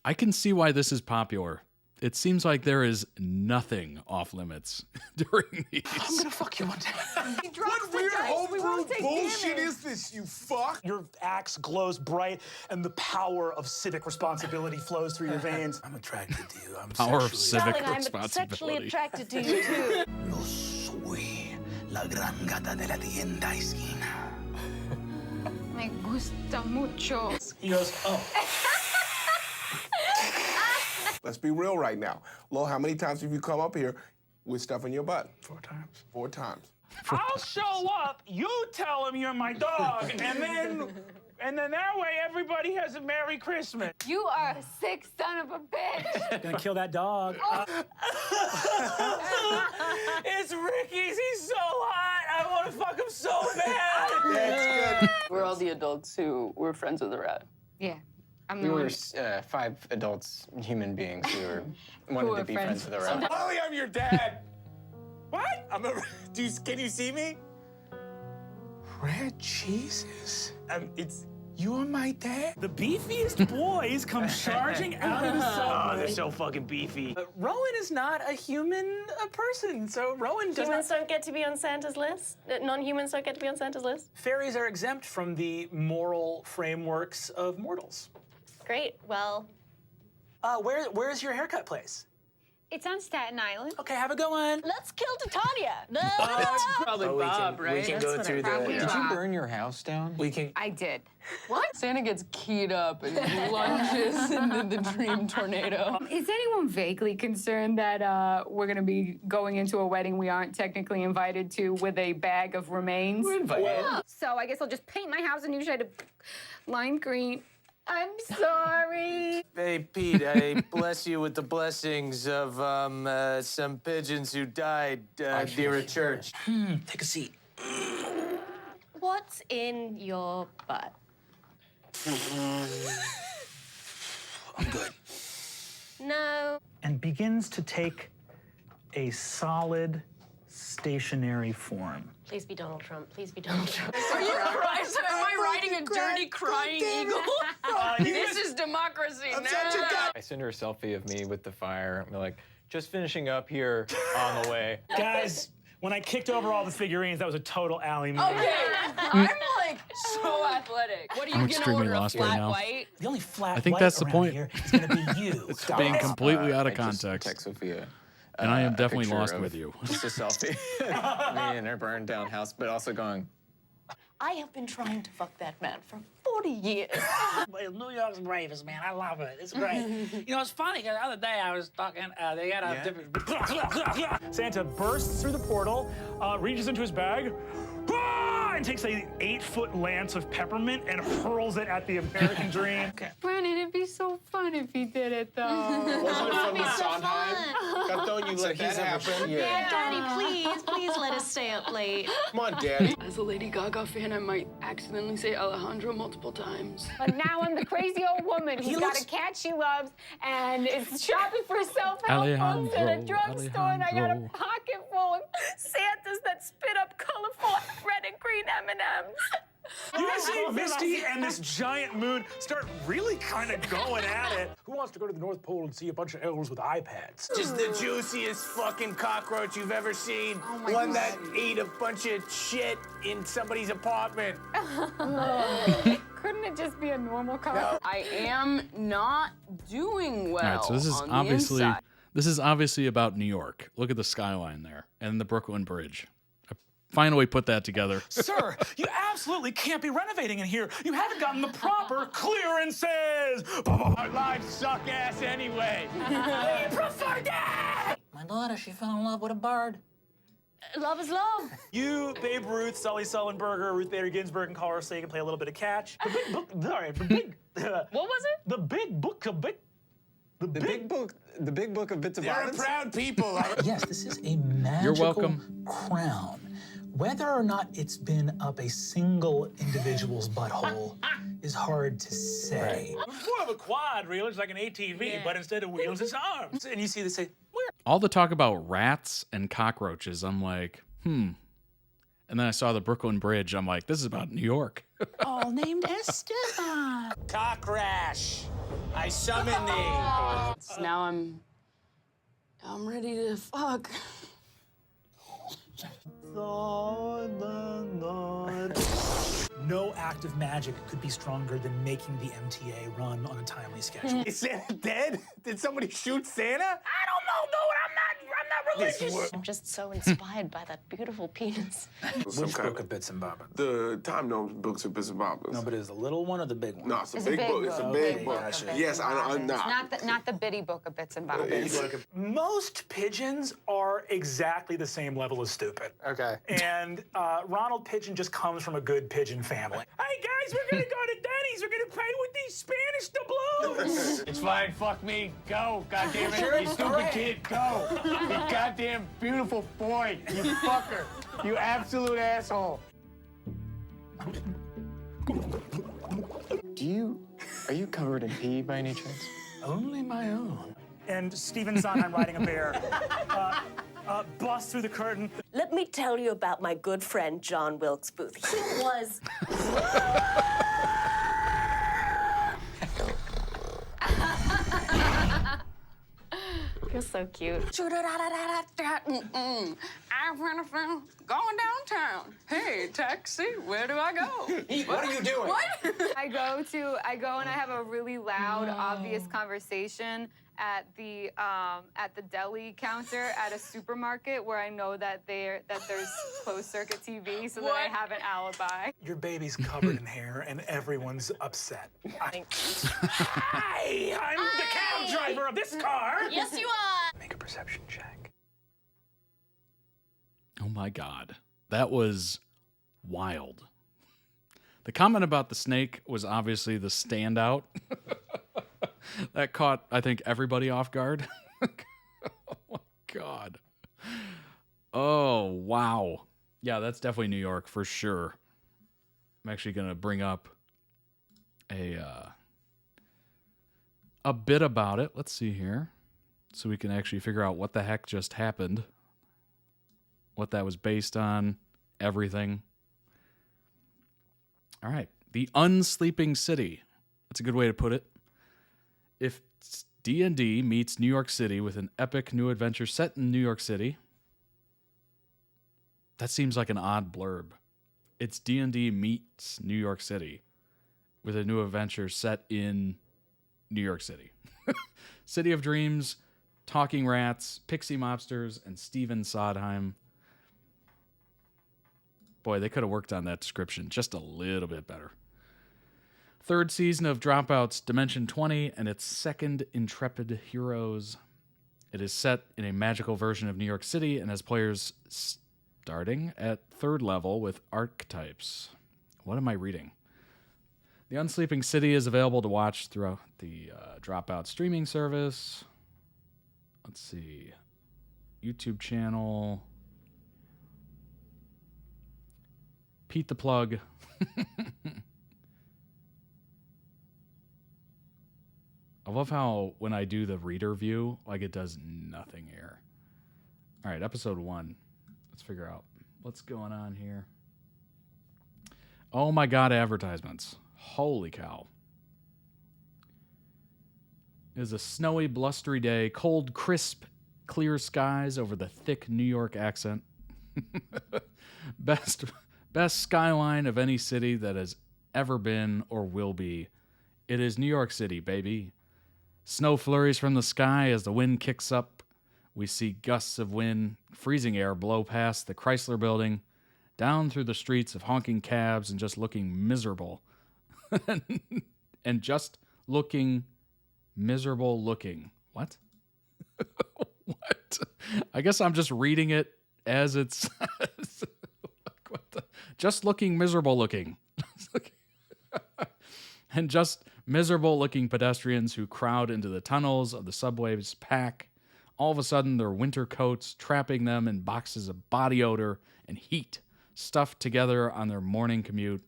I can see why this is popular. It seems like there is nothing off limits during these. I'm gonna fuck you one day. What weird homebrew bullshit is this, you fuck? Your axe glows bright, and the power of civic responsibility flows through your veins. I'm attracted to you. I'm Power of sexually... civic I'm sexually responsibility. attracted to you too. Yo soy la gran gata de la tienda esquina. Me gusta mucho. He goes, oh. Let's be real right now. Lo, how many times have you come up here with stuff in your butt? 4 times. 4 times. I'll show up, you tell him you're my dog, and then that way everybody has a Merry Christmas. You are a sick son of a bitch. Gonna kill that dog. It's Ricky's, he's so hot. I want to fuck him so bad. That's good. We're all the adults who were friends with the rat. Yeah. I'm We the were one. 5 adults, human beings who wanted were to be friends. friends with a rat. Ollie, I'm your dad. What? Can you see me? Red Jesus? It's you and my dad? The beefiest boys come charging out of the subway. Oh, they're so fucking beefy. Rowan is not a human person, so Rowan does Humans not... don't get to be on Santa's list? Non-humans don't get to be on Santa's list? Fairies are exempt from the moral frameworks of mortals. Great, well... Where's your haircut place? It's on Staten Island. Okay, have a good one. Let's kill Titania! No! That's Probably Oh, Bob, right? We can That's go what through I the... probably Did you Bob. burn your house down? We can... I did. What? Santa gets keyed up and lunges into the dream tornado. Is anyone vaguely concerned that we're going to be going into a wedding we aren't technically invited to with a bag of remains? We're invited. So I guess I'll just paint my house a new shade of lime green. I'm sorry. Hey, Pete, I bless you with the blessings of some pigeons who died near a church. Take a seat. What's in your butt? I'm good. No. And begins to take a solid, stationary form. Please be Donald Trump. Please be Donald Trump. Are you crying? Am I riding a dirty crying eagle? This is democracy now. I send her a selfie of me with the fire. I'm like, just finishing up here on the way. Guys, when I kicked over all the figurines, that was a total alley move. Okay, I'm like so athletic. What are you I'm gonna extremely order? lost a flat right now. white? The only flat I think white that's the around point. here is gonna be you. It's being completely out of I just context. text Sophia. And I am a definitely picture lost of with you. Just a selfie. Me in her burned down house, but also going, I have been trying to fuck that man for 40 years. New York's the bravest, man. I love it. It's great. You know, it's funny, because the other day I was talking, they got a different... Santa bursts through the portal, reaches into his bag, and takes a 8-foot lance of peppermint and hurls it at the American dream. Brennan, it'd be so fun if he did it, though. Wasn't it from the Sondheim? Don't you let that happen? Yeah, Daddy, please let us stay up late. Come on, Daddy. As a Lady Gaga fan, I might accidentally say Alejandro multiple times. But now I'm the crazy old woman who's got a cat she loves and is shopping for self-help books at a drugstore, and I got a pocket full of Santas that spit up colorful red and green M&Ms. You guys see Misty and this giant moon start really kind of going at it. Who wants to go to the North Pole and see a bunch of elves with iPads? Just the juiciest fucking cockroach you've ever seen. One that ate a bunch of shit in somebody's apartment. Couldn't it just be a normal color? I am not doing well. All right, so this is on the obviously inside. about New York. Look at the skyline there and the Brooklyn Bridge. I finally put that together. Sir, you absolutely can't be renovating in here. You haven't gotten the proper clearances. Our lives suck ass anyway. We prefer that. My daughter, she fell in love with a bird. Love is love. You, Babe Ruth, Sully Sullenberger, Ruth Bader Ginsburg, and call her so you can play a little bit of catch. The big book. Sorry, the big. What was it? The big book of big. the big book of bits of They're violence. proud people. Yes, this is a magical You're welcome. crown Whether or not it's been up a single individual's butthole is hard to say. It's more of a quad reel. It's like an ATV, but instead of wheels, it's arms. And you see this say, All the talk about rats and cockroaches, I'm like, And then I saw the Brooklyn Bridge. I'm like, this is about New York. all named Esteban. Cock rash. I summon thee. Now I'm ready to fuck. No act of magic could be stronger than making the MTA run on a timely schedule. Is Santa dead? Did somebody shoot Santa? I don't know, dude. I'm not religious. I'm just so inspired by that beautiful penis. Which book of Bits and Bobbins? The Time Gnome books of Bits and Bobbins. No, but is the little one or the big one? No, it's a big book. It's a big book. Yes, I'm not. Not the bitty book of Bits and Bobbins. Most pigeons are exactly the same level as stupid. Okay. And Ronald Pigeon just comes from a good pigeon family. Hey, guys, we're going to go to Denny's. We're going to play with these Spanish doubloons. It's fine. Fuck me. Go. Goddamn it. You stupid kid. Go. You goddamn beautiful boy. You fucker. You absolute asshole. Are you covered in pee by any chance? Only my own. And Stephen Sondheim riding a bear busts through the curtain. Let me tell you about my good friend, John Wilkes Booth. He was... You're so cute. Going downtown. Hey, taxi, where do I go? What are you doing? What? I go and I have a really loud, obvious conversation at the deli counter at a supermarket where I know that there's closed circuit TV, so that I have an alibi. Your baby's covered in hair and everyone's upset. Hi, I'm the cab driver of this car. Yes, you are. Make a perception check. Oh my God. That was wild. The comment about the snake was obviously the standout. That caught, I think, everybody off guard. Oh my God. Oh, wow. Yeah, that's definitely New York for sure. I'm actually going to bring up a bit about it. Let's see here. So we can actually figure out what the heck just happened. What that was based on. Everything. All right. The Unsleeping City. That's a good way to put it. If D&D meets New York City with an epic new adventure set in New York City, that seems like an odd blurb. It's D&D meets New York City with a new adventure set in New York City. City of Dreams, Talking Rats, Pixie Mobsters, and Stephen Sondheim. Boy, they could have worked on that description just a little bit better. Third season of Dropouts Dimension20 and its second Intrepid Heroes. It is set in a magical version of New York City and has players starting at third level with archetypes. What am I reading? The Unsleeping City is available to watch throughout the Dropout streaming service. Let's see. YouTube channel. Pete the Plug. I love how when I do the reader view, like it does nothing here. All right, episode 1. Let's figure out what's going on here. Oh my God, advertisements. Holy cow. It is a snowy, blustery day, cold, crisp, clear skies over the thick New York accent. Best skyline of any city that has ever been or will be. It is New York City, baby. Snow flurries from the sky as the wind kicks up. We see gusts of wind, freezing air blow past the Chrysler Building, down through the streets of honking cabs and just looking miserable. And just looking miserable looking. What? What? I guess I'm just reading it as it says. Just looking miserable looking. And just miserable looking pedestrians who crowd into the tunnels of the subway's pack. All of a sudden, their winter coats trapping them in boxes of body odor and heat stuffed together on their morning commute.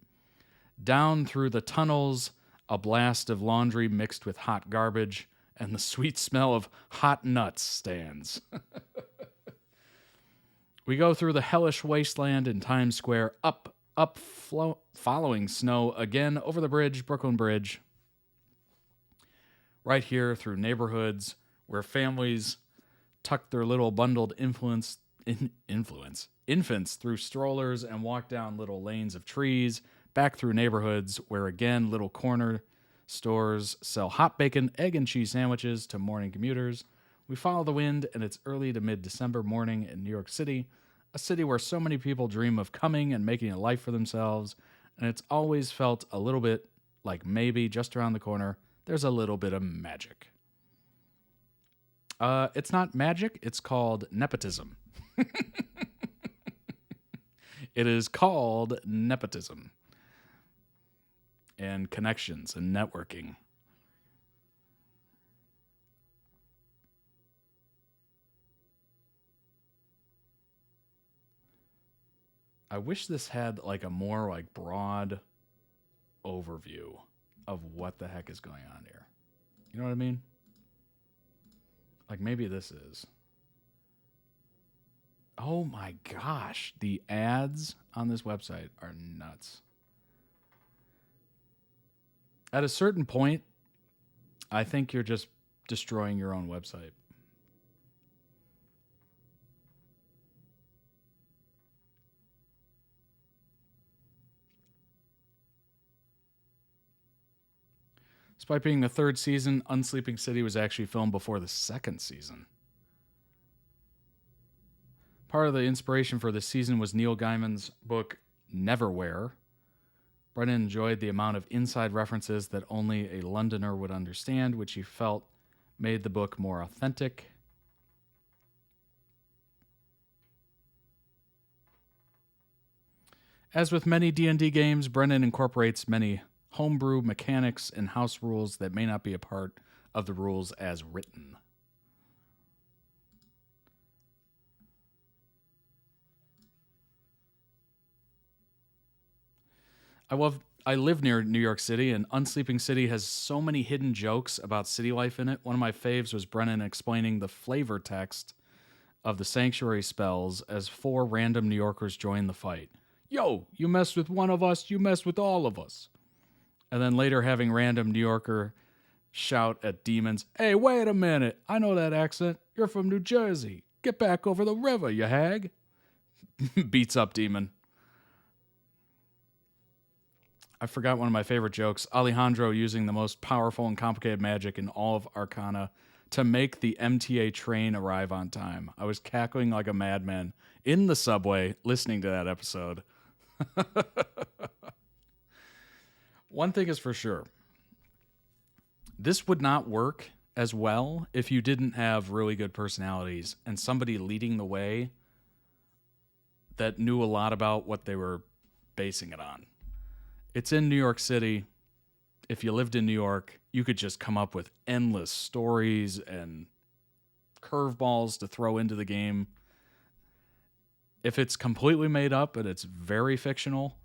Down through the tunnels, a blast of laundry mixed with hot garbage, and the sweet smell of hot nuts stands. We go through the hellish wasteland in Times Square, following snow again over the bridge, Brooklyn Bridge. Right here through neighborhoods where families tuck their little bundled infants through strollers and walk down little lanes of trees, back through neighborhoods where again little corner stores sell hot bacon, egg, and cheese sandwiches to morning commuters. We follow the wind, and it's early to mid-December morning in New York City, a city where so many people dream of coming and making a life for themselves, and it's always felt a little bit like maybe just around the corner there's a little bit of magic. It's not magic, it's called nepotism. It is called nepotism. And connections and networking. I wish this had like a more like broad overview of what the heck is going on here. You know what I mean? Like maybe this is. Oh my gosh, the ads on this website are nuts. At a certain point, I think you're just destroying your own website. Despite being the third season, Unsleeping City was actually filmed before the second season. Part of the inspiration for this season was Neil Gaiman's book Neverwhere. Brennan enjoyed the amount of inside references that only a Londoner would understand, which he felt made the book more authentic. As with many D&D games, Brennan incorporates many homebrew mechanics and house rules that may not be a part of the rules as written. I live near New York City, and Unsleeping City has so many hidden jokes about city life in it. One of my faves was Brennan explaining the flavor text of the sanctuary spells as 4 random New Yorkers join the fight. Yo, you mess with one of us, you mess with all of us. And then later having random New Yorker shout at demons, hey, wait a minute, I know that accent. You're from New Jersey. Get back over the river, you hag. Beats up demon. I forgot one of my favorite jokes. Alejandro using the most powerful and complicated magic in all of Arcana to make the MTA train arrive on time. I was cackling like a madman in the subway listening to that episode. One thing is for sure. This would not work as well if you didn't have really good personalities and somebody leading the way that knew a lot about what they were basing it on. It's in New York City. If you lived in New York, you could just come up with endless stories and curveballs to throw into the game. If it's completely made up and it's very fictional,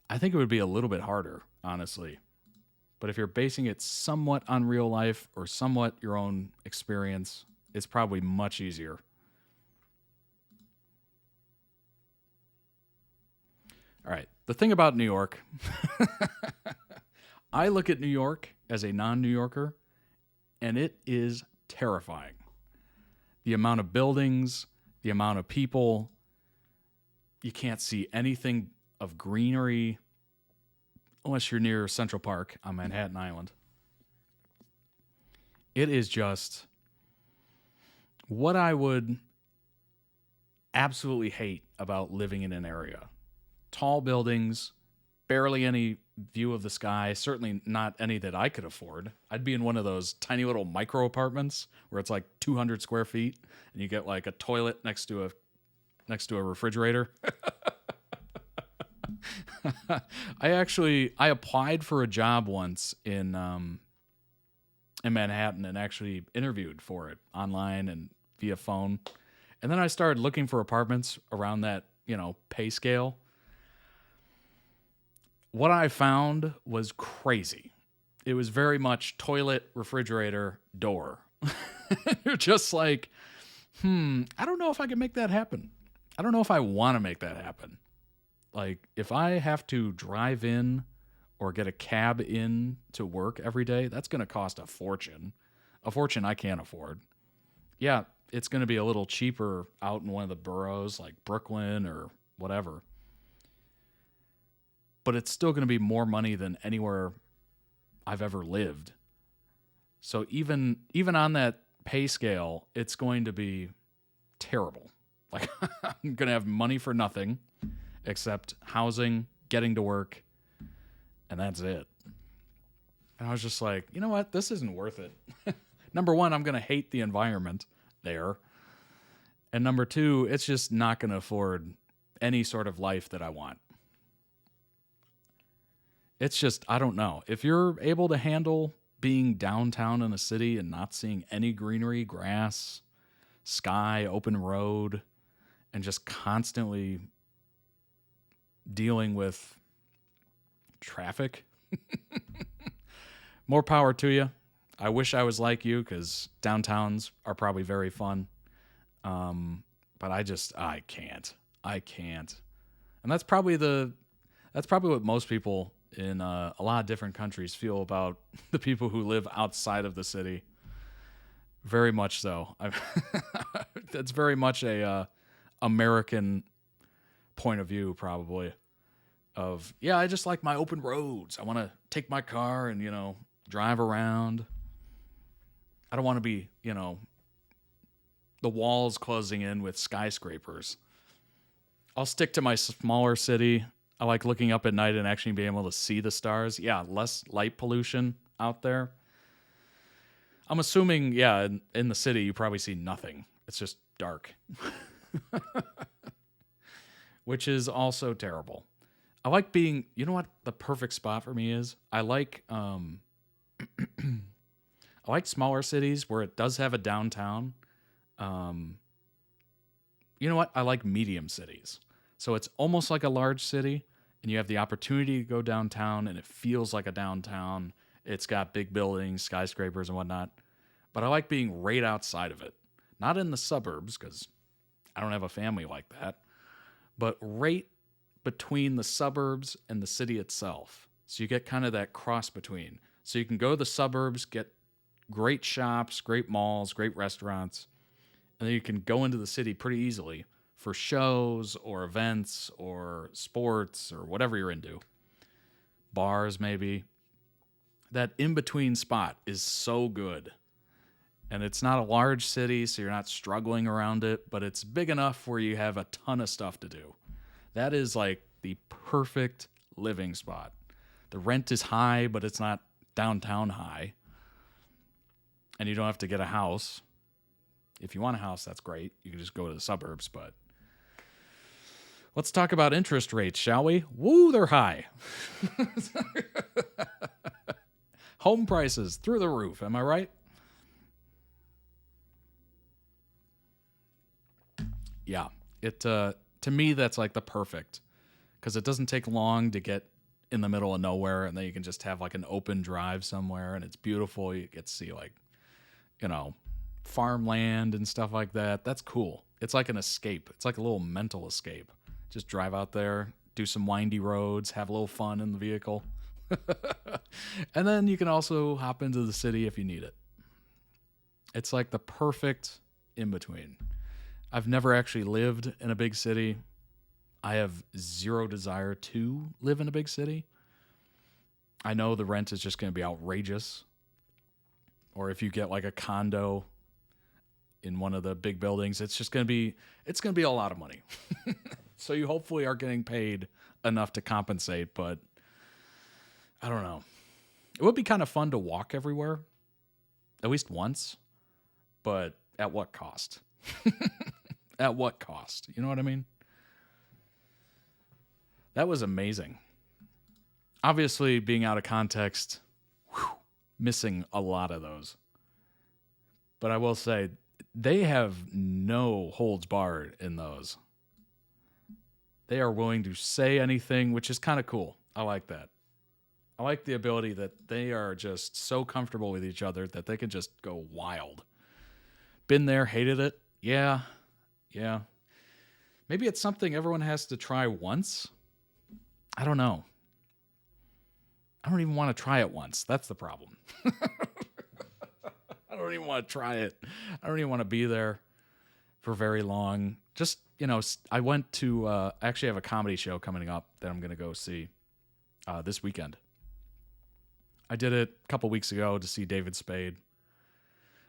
I think it would be a little bit harder, honestly. But if you're basing it somewhat on real life or somewhat your own experience, it's probably much easier. All right. The thing about New York, I look at New York as a non-New Yorker, and it is terrifying. The amount of buildings, the amount of people, you can't see anything of greenery unless you're near Central Park on Manhattan Island. It is just what I would absolutely hate about living in an area. Tall buildings, barely any view of the sky, certainly not any that I could afford. I'd be in one of those tiny little micro apartments where it's like 200 square feet and you get like a toilet next to a refrigerator. I applied for a job once in Manhattan and actually interviewed for it online and via phone. And then I started looking for apartments around that, pay scale. What I found was crazy. It was very much toilet, refrigerator, door. You're just like, I don't know if I can make that happen. I don't know if I want to make that happen. Like, if I have to drive in or get a cab in to work every day, that's going to cost a fortune. A fortune I can't afford. Yeah, it's going to be a little cheaper out in one of the boroughs like Brooklyn or whatever. But it's still going to be more money than anywhere I've ever lived. So even on that pay scale, it's going to be terrible. Like, I'm going to have money for nothing except housing, getting to work, and that's it. And I was just like, you know what? This isn't worth it. Number one, I'm going to hate the environment there. And number two, it's just not going to afford any sort of life that I want. It's just, I don't know. If you're able to handle being downtown in a city and not seeing any greenery, grass, sky, open road, and just constantly dealing with traffic, more power to you. I wish I was like you, because downtowns are probably very fun. But I can't. And that's probably what most people in a lot of different countries feel about the people who live outside of the city. Very much so. That's very much a American point of view, probably. Of, yeah, I just like my open roads. I want to take my car and, drive around. I don't want to be, the walls closing in with skyscrapers. I'll stick to my smaller city. I like looking up at night and actually being able to see the stars. Yeah, less light pollution out there. I'm assuming, yeah, in the city, you probably see nothing. It's just dark. Which is also terrible. I like being, you know what the perfect spot for me is? I like smaller cities where it does have a downtown. You know what? I like medium cities. So it's almost like a large city, and you have the opportunity to go downtown, and it feels like a downtown. It's got big buildings, skyscrapers, and whatnot. But I like being right outside of it. Not in the suburbs, because I don't have a family like that. But right between the suburbs and the city itself. So you get kind of that cross between. So you can go to the suburbs, get great shops, great malls, great restaurants, and then you can go into the city pretty easily for shows or events or sports or whatever you're into. Bars, maybe. That in-between spot is so good. And it's not a large city, so you're not struggling around it, but it's big enough where you have a ton of stuff to do. That is like the perfect living spot. The rent is high, but it's not downtown high. And you don't have to get a house. If you want a house, that's great. You can just go to the suburbs, but let's talk about interest rates, shall we? Woo, they're high. Home prices through the roof, am I right? Yeah, to me, that's like the perfect, because it doesn't take long to get in the middle of nowhere, and then you can just have like an open drive somewhere, and it's beautiful. You get to see like, farmland and stuff like that. That's cool. It's like an escape. It's like a little mental escape. Just drive out there, do some windy roads, have a little fun in the vehicle. And then you can also hop into the city if you need it. It's like the perfect in-between. I've never actually lived in a big city. I have zero desire to live in a big city. I know the rent is just going to be outrageous. Or if you get like a condo in one of the big buildings, it's going to be a lot of money. So you hopefully are getting paid enough to compensate, but I don't know. It would be kind of fun to walk everywhere, at least once, but at what cost? At what cost? You know what I mean? That was amazing. Obviously, being out of context, missing a lot of those. But I will say, they have no holds barred in those. They are willing to say anything, which is kind of cool. I like that. I like the ability that they are just so comfortable with each other that they can just go wild. Been there, hated it. Yeah. Maybe it's something everyone has to try once. I don't know. I don't even want to try it once. That's the problem. I don't even want to try it. I don't even want to be there for very long. Just, I went to, actually have a comedy show coming up that I'm going to go see this weekend. I did it a couple weeks ago to see David Spade.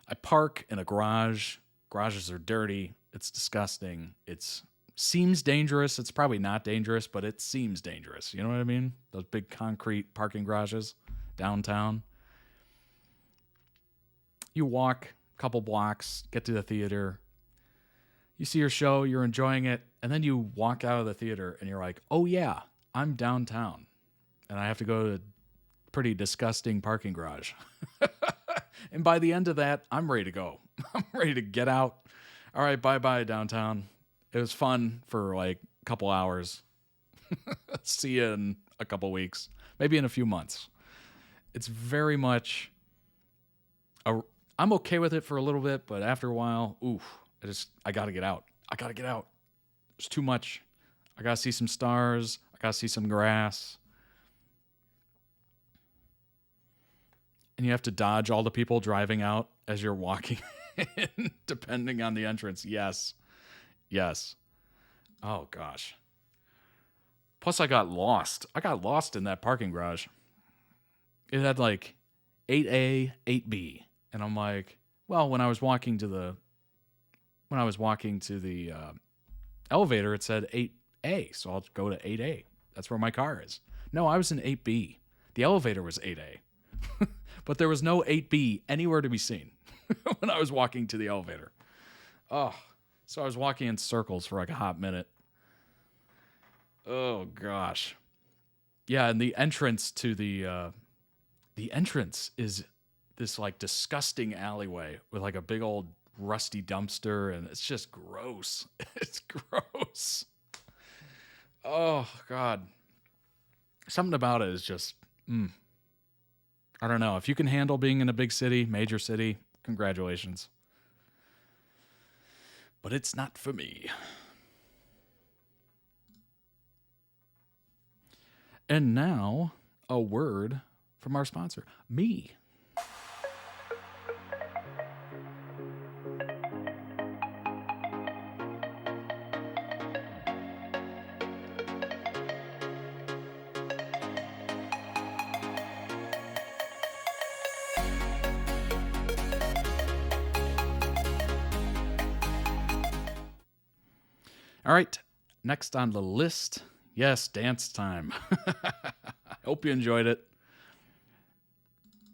I park in a garage. Garages are dirty. It's disgusting. It seems dangerous. It's probably not dangerous, but it seems dangerous. You know what I mean? Those big concrete parking garages downtown. You walk a couple blocks, get to the theater. You see your show, you're enjoying it, and then you walk out of the theater and you're like, oh yeah, I'm downtown. And I have to go to a pretty disgusting parking garage. And by the end of that, I'm ready to go. I'm ready to get out. All right, bye-bye downtown. It was fun for like a couple hours. See you in a couple weeks, maybe in a few months. It's very much, I'm okay with it for a little bit, but after a while, I got to get out. It's too much. I got to see some stars. I got to see some grass. And you have to dodge all the people driving out as you're walking in, depending on the entrance. Yes. Oh, gosh. Plus, I got lost. I got lost in that parking garage. It had like 8A, 8B. And I'm like, well, when I was walking to the elevator, it said 8A. So I'll go to 8A. That's where my car is. No, I was in 8B. The elevator was 8A. But there was no 8B anywhere to be seen when I was walking to the elevator. Oh, so I was walking in circles for like a hot minute. Oh, gosh. Yeah, and the entrance to the entrance is this like disgusting alleyway with like a big old rusty dumpster, and it's just gross. It's gross. Oh, God. Something about it is just, I don't know. If you can handle being in a big city, major city, congratulations. But it's not for me. And now, a word from our sponsor, me. All right, next on the list, yes, dance time. I hope you enjoyed it.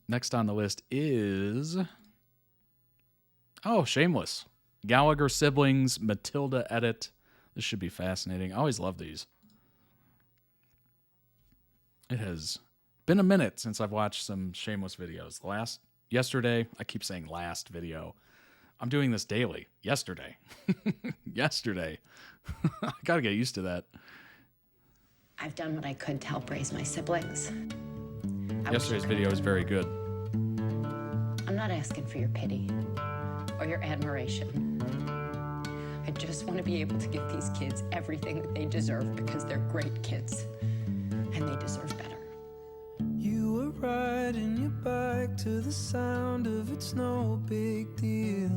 Next on the list is, Shameless. Gallagher siblings, Matilda edit. This should be fascinating. I always love these. It has been a minute since I've watched some Shameless videos. Yesterday, I keep saying last video. I'm doing this daily. Yesterday. I gotta get used to that. I've done what I could to help raise my siblings. Yesterday's video is very good. I'm not asking for your pity or your admiration. I just want to be able to give these kids everything that they deserve because they're great kids and they deserve better. You were riding your bike to the sound of It's No Big Deal.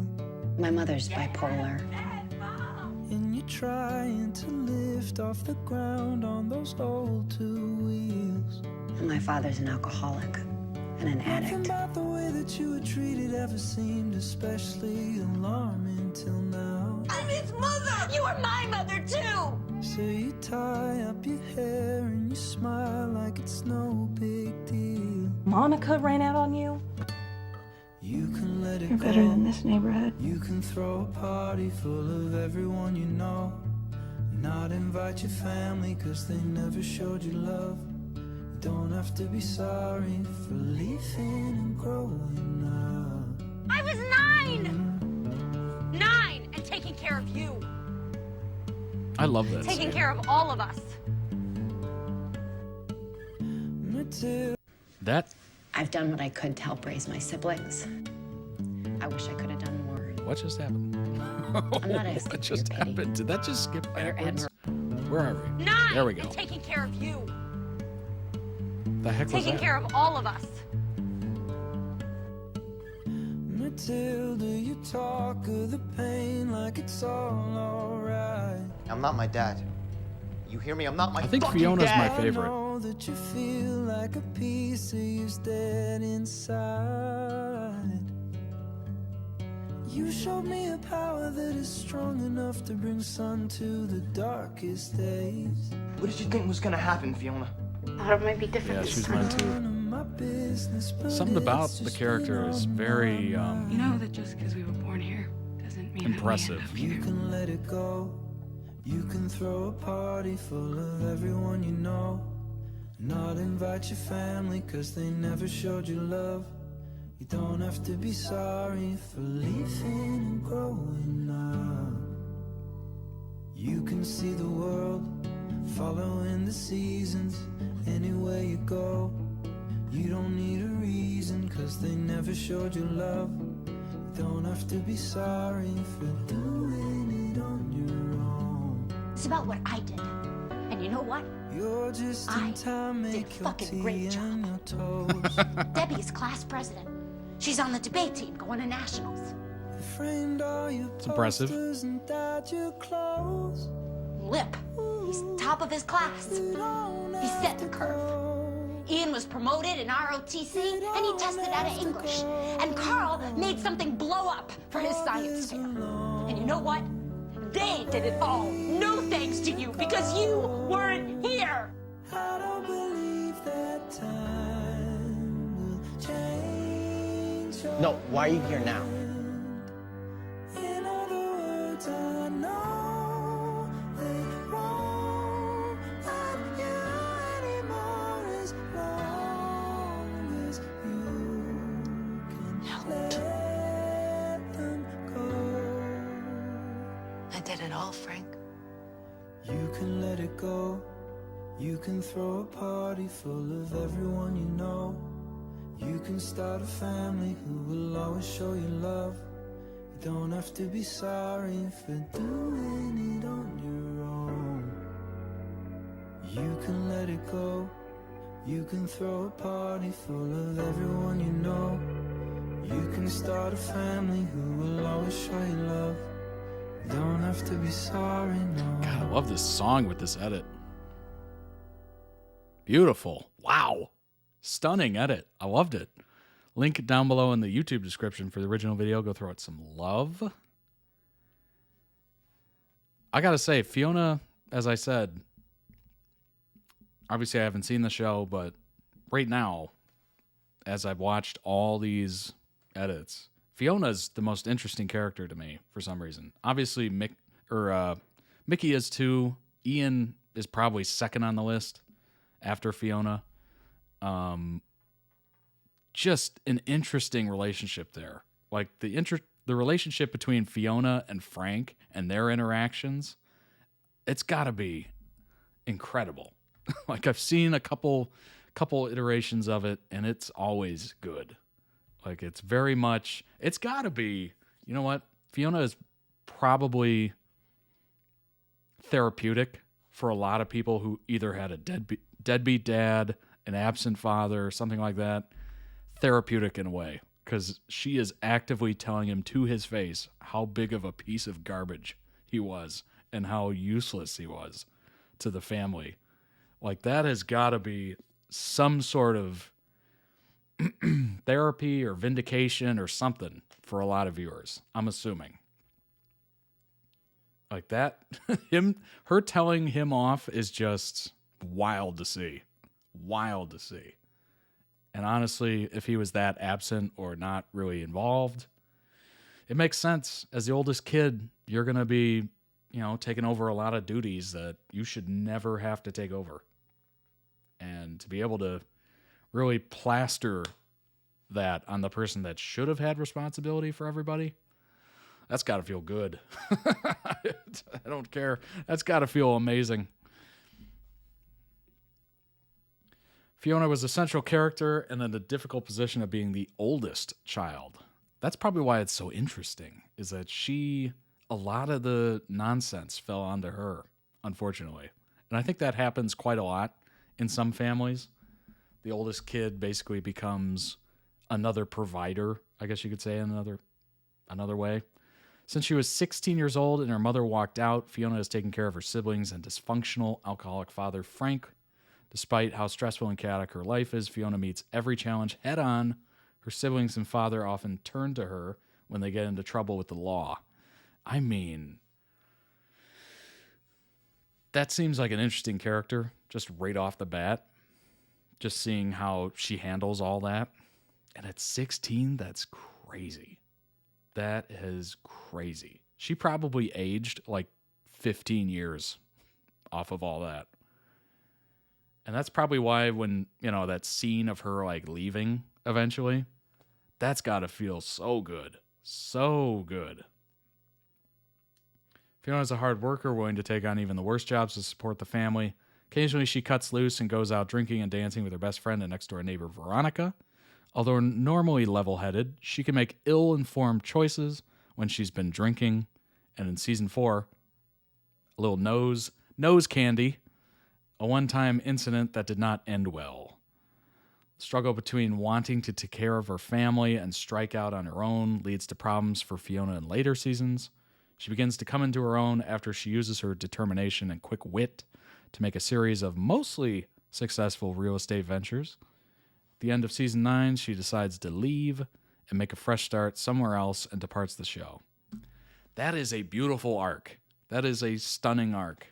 My mother's bipolar. And you're trying to lift off the ground on those old two wheels. And my father's an alcoholic and an addict. Nothing about the way that you were treated ever seemed especially alarming till now. I'm his mother! You are my mother too! So you tie up your hair and you smile like it's no big deal. Monica ran out on you? You can let it You're go. better than this neighborhood. You can throw a party full of everyone you know. Not invite your family cause they never showed you love. You don't have to be sorry for leaving and growing up. I was 9! 9 and taking care of you. I love that. Taking care of all of us. That. I've done what I could to help raise my siblings. I wish I could have done more. What just happened? I'm not asking What for your just pity. happened? Did that just skip Or your backwards? Where are we? 9. There we go. And taking care of you. The heck was Taking that? care of all of us. Matilda, you talk of the pain like it's all alright. I'm not my dad. You hear me? I'm not my I think fucking Fiona's dad. my favorite. I know that you feel like a piece of you's dead inside. You showed me a power that is strong enough to bring sun to the darkest days. What did you think was gonna happen, Fiona? I thought it might be different Yeah, this she's time. mine too. Something about the character is very You know that just because we were born here doesn't mean impressive. that we end You can let it go. You can throw a party full of everyone you know. Not invite your family cause they never showed you love. You don't have to be sorry for leaving and growing up. You can see the world, following the seasons, anywhere you go. You don't need a reason cause they never showed you love. You don't have to be sorry for doing it on your own. It's about what I did. And you know what? You're just in time, did a make your fucking great tea job. and your toast. Debbie is class president. She's on the debate team going to nationals. Framed all your It's impressive. posters and dyed your clothes. Lip. He's top of his class. He set the curve. Ian was promoted in ROTC, and he tested out of English. And Carl made something blow up for his science fair. And you know what? They did it all. No thanks to you, because you weren't here. I don't believe that time will change. No, why are you here now? In other words, I know they won't love you anymore as long as you can let them go. I did it all, Frank. You can let it go. You can throw a party full of everyone you know. You can start a family who will always show you love. You don't have to be sorry for doing it on your own. You can let it go. You can throw a party full of everyone you know. You can start a family who will always show you love. You don't have to be sorry, no. God, I love this song with this edit. Beautiful. Wow. Stunning edit. I loved it. Link down below in the YouTube description for the original video. Go throw it some love. I gotta say, Fiona, as I said, obviously I haven't seen the show, but right now, as I've watched all these edits, Fiona's the most interesting character to me for some reason. Obviously, Mickey is too. Ian is probably second on the list after Fiona. Just an interesting relationship there. Like the relationship between Fiona and Frank and their interactions, it's got to be incredible. Like I've seen a couple iterations of it, and it's always good. Like it's very much. It's got to be. You know what? Fiona is probably therapeutic for a lot of people who either had a deadbeat dad, an absent father, something like that. Therapeutic in a way, because she is actively telling him to his face how big of a piece of garbage he was and how useless he was to the family. Like that has got to be some sort of therapy or vindication or something for a lot of viewers, I'm assuming. Like that, her telling him off is just wild to see. Wild to see. And honestly, if he was that absent or not really involved, it makes sense. As the oldest kid, you're going to be, taking over a lot of duties that you should never have to take over. And to be able to really plaster that on the person that should have had responsibility for everybody, That's got to feel good. I don't care. That's got to feel amazing. Fiona was a central character and in the difficult position of being the oldest child. That's probably why it's so interesting, is that a lot of the nonsense fell onto her, unfortunately. And I think that happens quite a lot in some families. The oldest kid basically becomes another provider, I guess you could say, in another way. Since she was 16 years old and her mother walked out, Fiona has taken care of her siblings and dysfunctional alcoholic father, Frank. Despite how stressful and chaotic her life is, Fiona meets every challenge head on. Her siblings and father often turn to her when they get into trouble with the law. I mean, that seems like an interesting character, just right off the bat. Just seeing how she handles all that. And at 16, that's crazy. That is crazy. She probably aged like 15 years off of all that. And that's probably why when, that scene of her like leaving eventually, that's got to feel so good. So good. Fiona's a hard worker, willing to take on even the worst jobs to support the family. Occasionally, she cuts loose and goes out drinking and dancing with her best friend and next-door neighbor, Veronica. Although normally level-headed, she can make ill-informed choices when she's been drinking. And in season 4, a little nose candy, a one-time incident that did not end well. The struggle between wanting to take care of her family and strike out on her own leads to problems for Fiona in later seasons. She begins to come into her own after she uses her determination and quick wit to make a series of mostly successful real estate ventures. At the end of season 9, she decides to leave and make a fresh start somewhere else and departs the show. That is a beautiful arc. That is a stunning arc.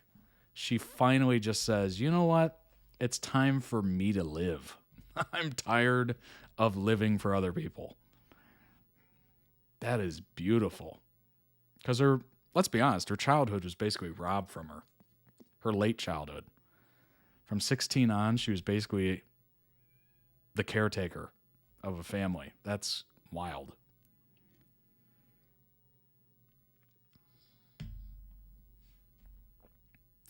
She finally just says, you know what? It's time for me to live. I'm tired of living for other people. That is beautiful. Because let's be honest, her childhood was basically robbed from her. Her late childhood. From 16 on, she was basically the caretaker of a family. That's wild.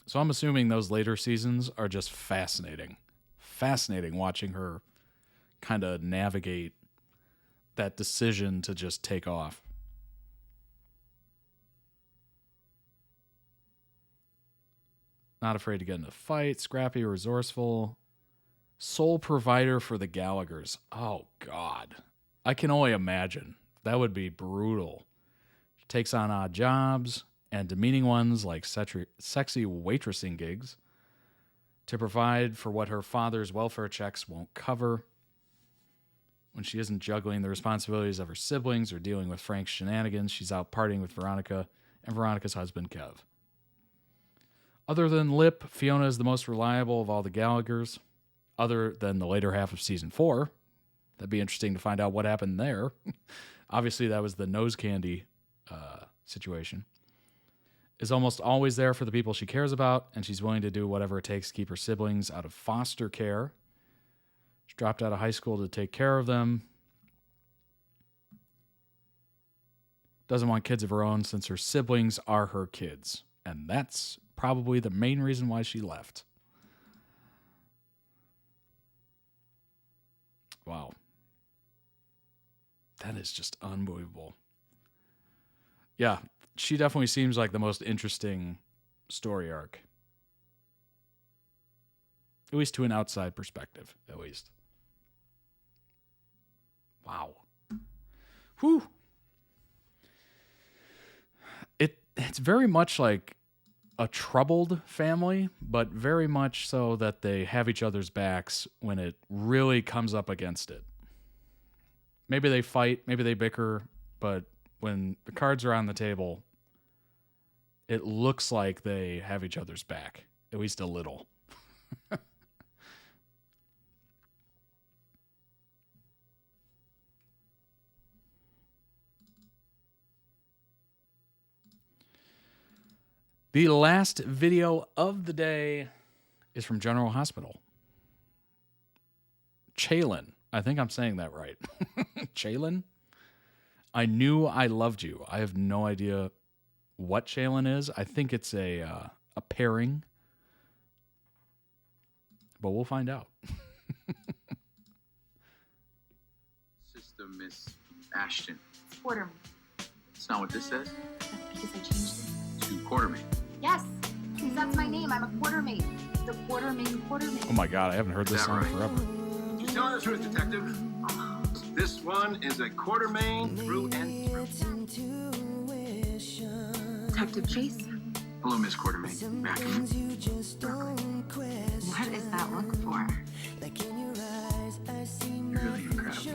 So I'm assuming those later seasons are just fascinating. Fascinating watching her kind of navigate that decision to just take off. Not afraid to get into a fight, scrappy, resourceful, sole provider for the Gallaghers. Oh, God. I can only imagine. That would be brutal. She takes on odd jobs and demeaning ones like sexy waitressing gigs to provide for what her father's welfare checks won't cover. When she isn't juggling the responsibilities of her siblings or dealing with Frank's shenanigans, she's out partying with Veronica and Veronica's husband, Kev. Other than Lip, Fiona is the most reliable of all the Gallaghers, other than the later half of season 4. That'd be interesting to find out what happened there. Obviously, that was the nose candy situation. Is almost always there for the people she cares about, and she's willing to do whatever it takes to keep her siblings out of foster care. She dropped out of high school to take care of them. Doesn't want kids of her own since her siblings are her kids. And that's probably the main reason why she left. Wow. That is just unbelievable. Yeah, she definitely seems like the most interesting story arc. At least to an outside perspective, at least. Wow. Whew. It's very much like a troubled family, but very much so that they have each other's backs when it really comes up against it. Maybe they fight, maybe they bicker, but when the cards are on the table, it looks like they have each other's back, at least a little. The last video of the day is from General Hospital. Chalin. I think I'm saying that right. Chalin? I Knew I Loved You. I have no idea what Shaylin is. I think it's a pairing, but we'll find out. Sister Miss Ashton. Quartermain. It's not what this says. That's because I changed it. To Quartermain. Yes, because that's my name. I'm a quartermain. The quartermain. Oh my God, I haven't heard this song forever. You tell the truth, detective. This one is a Quartermain through and through. Detective Jace. Hello, Miss Quartermain. Back in. What is that look for? You're really incredible.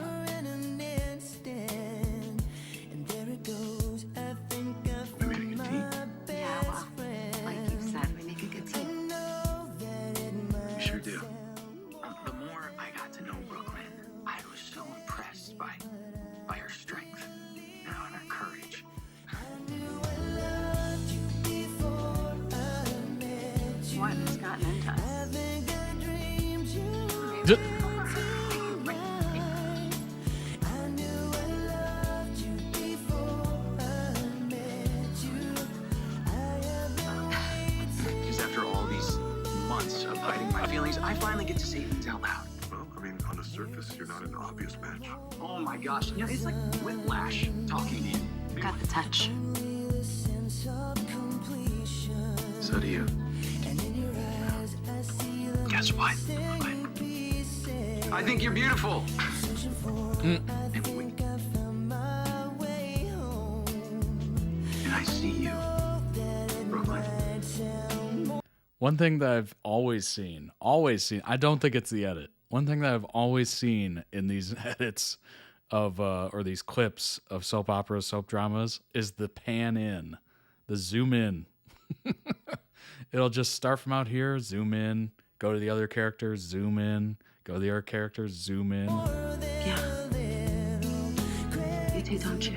We made a good team. Yeah, well, like you said, we make a good team. We sure do. The more I got to know Brooklyn, I was so impressed by her strength, and her courage. What has gotten into us? Because after all these months of hiding my feelings, I finally get to say things out loud. Well, I mean, on the surface, you're not an obvious match. Oh my gosh, it's like whiplash talking to you. Got the touch. So do you. Guess what? I think you're beautiful. And I see you, Brooklyn. One thing that I've always seen, I don't think it's the edit. One thing that I've always seen in these edits of, or these clips of soap operas, soap dramas, is the pan in, the zoom in. It'll just start from out here, zoom in, go to the other characters, zoom in, go to the other characters, zoom in. Yeah. You do, don't you?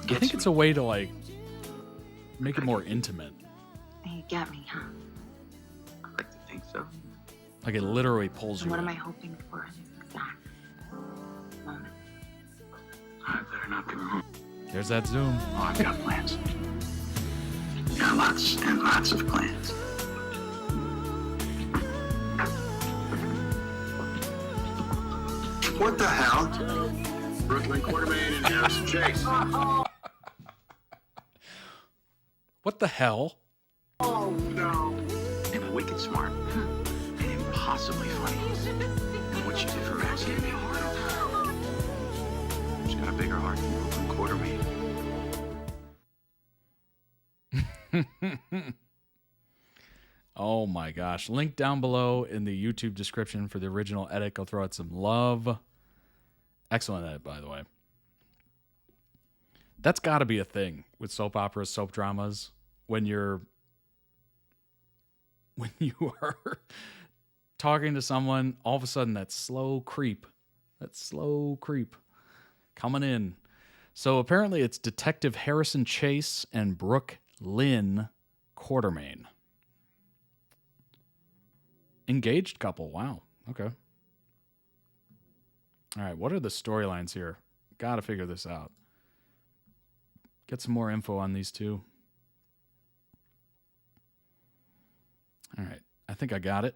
I think it's a way to like make it more intimate. You get me, huh? I like to think so. Like it literally pulls you What am in. I hoping for in this exact moment? I better not come home. There's that zoom. Oh, I've got plans. Got lots and lots of plans. What the hell? Brooklyn Quartermain and Harrison Chase. What the hell? Oh, no. And wicked smart. And impossibly funny. And what you did for Maxie and me. She's got a bigger heart than Brooklyn Quartermain. Oh my gosh. Link down below in the YouTube description for the original edit. Go throw it some love. Excellent edit, by the way. That's got to be a thing with soap operas, soap dramas. When you are talking to someone, all of a sudden that slow creep coming in. So apparently it's Detective Harrison Chase and Brooke Lynn Quartermain. Engaged couple. Wow. Okay. All right. What are the storylines here? Got to figure this out. Get some more info on these two. All right. I think I got it.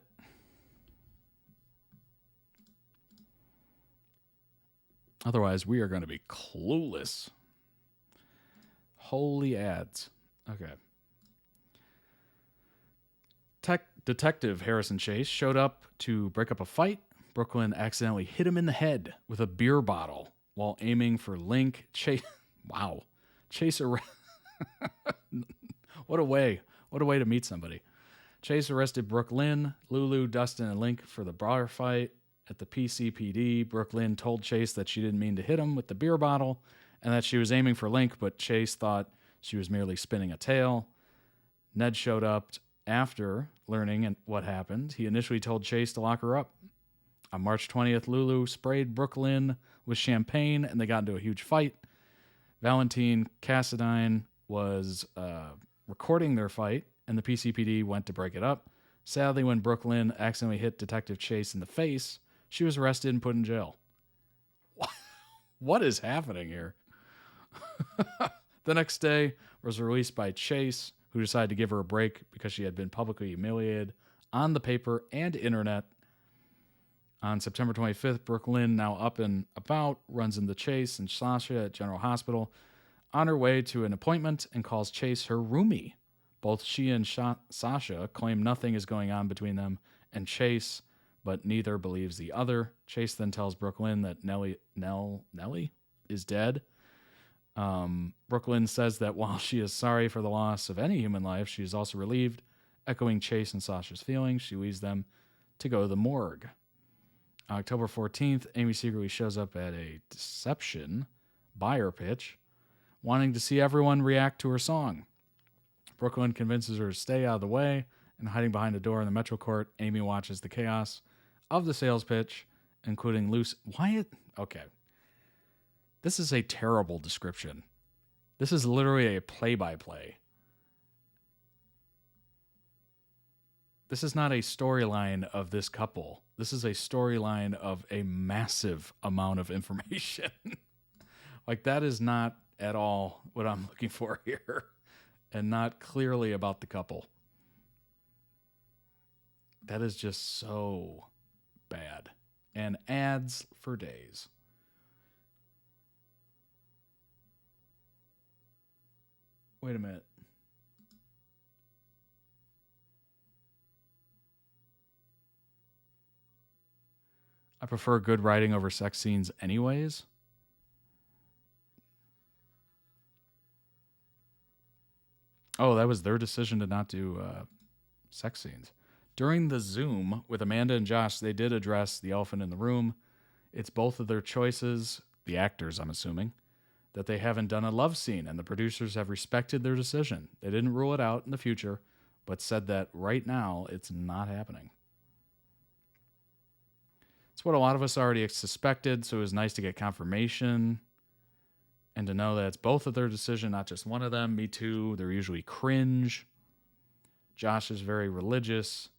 Otherwise, we are going to be clueless. Holy ads. Okay. Detective Harrison Chase showed up to break up a fight. Brooklyn accidentally hit him in the head with a beer bottle while aiming for Link. Chase. Wow. Chase What a way to meet somebody. Chase arrested Brooke Lynn, Lulu, Dustin, and Link for the bar fight at the PCPD. Brooke Lynn told Chase that she didn't mean to hit him with the beer bottle and that she was aiming for Link, but Chase thought she was merely spinning a tale. Ned showed up after learning what happened. He initially told Chase to lock her up. On March 20th, Lulu sprayed Brooke Lynn with champagne and they got into a huge fight. Valentine Cassadine was recording their fight, and the PCPD went to break it up. Sadly, when Brooklyn accidentally hit Detective Chase in the face, she was arrested and put in jail. What is happening here? The next day was released by Chase, who decided to give her a break because she had been publicly humiliated on the paper and internet. On September 25th, Brooklyn, now up and about, runs into Chase and Sasha at General Hospital on her way to an appointment and calls Chase her roomie. Both she and Sasha claim nothing is going on between them and Chase, but neither believes the other. Chase then tells Brooklyn that Nellie is dead. Brooklyn says that while she is sorry for the loss of any human life, she is also relieved. Echoing Chase and Sasha's feelings, she leaves them to go to the morgue. On October 14th, Amy secretly shows up at a Deception buyer pitch, wanting to see everyone react to her song. Brooklyn convinces her to stay out of the way, and hiding behind a door in the Metro Court, Amy watches the chaos of the sales pitch, including loose... Okay. This is a terrible description. This is literally a play-by-play. This is not a storyline of this couple. This is a storyline of a massive amount of information. Like, that is not at all what I'm looking for here, and not clearly about the couple. That is just so bad. And ads for days. Wait a minute. I prefer good writing over sex scenes anyways. Oh, that was their decision to not do sex scenes. During the Zoom with Amanda and Josh, they did address the elephant in the room. It's both of their choices, the actors, I'm assuming, that they haven't done a love scene, and the producers have respected their decision. They didn't rule it out in the future, but said that right now it's not happening. It's what a lot of us already suspected, so it was nice to get confirmation and to know that it's both of their decision, not just one of them. Me too. They're usually cringe. Josh is very religious.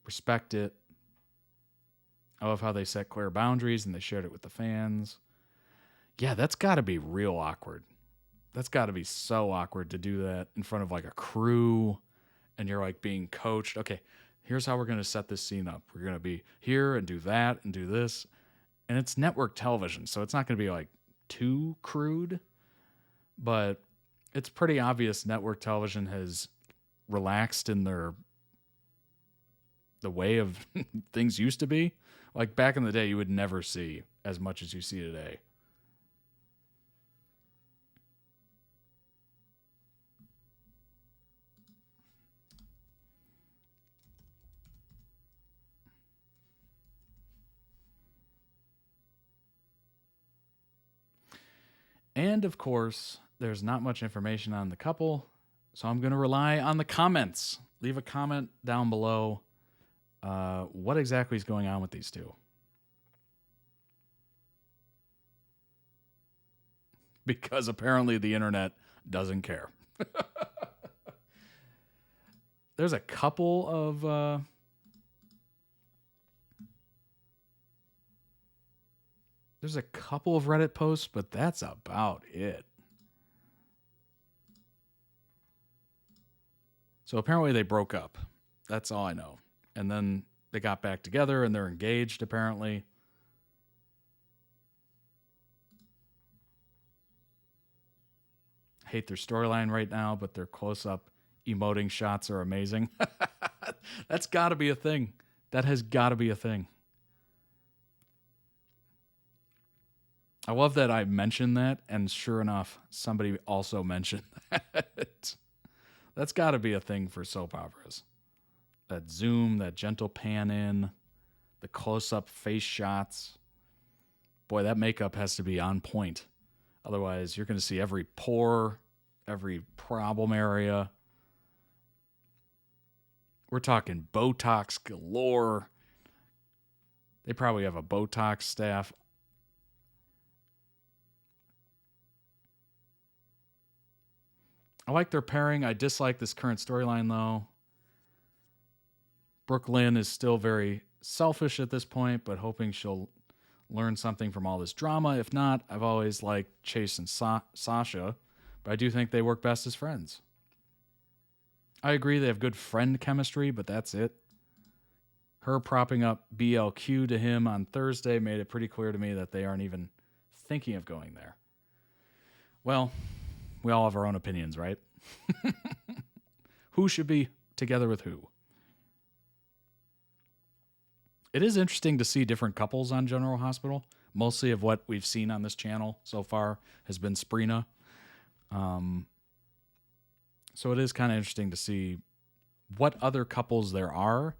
Respect it. I love how they set clear boundaries and they shared it with the fans. Yeah, that's got to be real awkward. That's got to be so awkward to do that in front of like a crew and you're like being coached. Okay, here's how we're going to set this scene up. We're going to be here and do that and do this. And it's network television, so it's not going to be like too crude, but it's pretty obvious network television has relaxed in the way of things used to be. Like back in the day, you would never see as much as you see today. And of course, there's not much information on the couple, so I'm going to rely on the comments. Leave a comment down below. What exactly is going on with these two? Because apparently the internet doesn't care. There's a couple of... There's a couple of Reddit posts, but that's about it. So apparently they broke up. That's all I know. And then they got back together and they're engaged, apparently. Hate their storyline right now, but their close-up emoting shots are amazing. That's got to be a thing. That has got to be a thing. I love that I mentioned that, and sure enough, somebody also mentioned that. That's got to be a thing for soap operas. That zoom, that gentle pan in, the close-up face shots. Boy, that makeup has to be on point. Otherwise, you're going to see every pore, every problem area. We're talking Botox galore. They probably have a Botox staff. I like their pairing. I dislike this current storyline, though. Brooklyn is still very selfish at this point, but hoping she'll learn something from all this drama. If not, I've always liked Chase and Sasha, but I do think they work best as friends. I agree they have good friend chemistry, but that's it. Her propping up BLQ to him on Thursday made it pretty clear to me that they aren't even thinking of going there. Well, we all have our own opinions, right? Who should be together with who? It is interesting to see different couples on General Hospital. Mostly of what we've seen on this channel so far has been Sprina. So it is kind of interesting to see what other couples there are.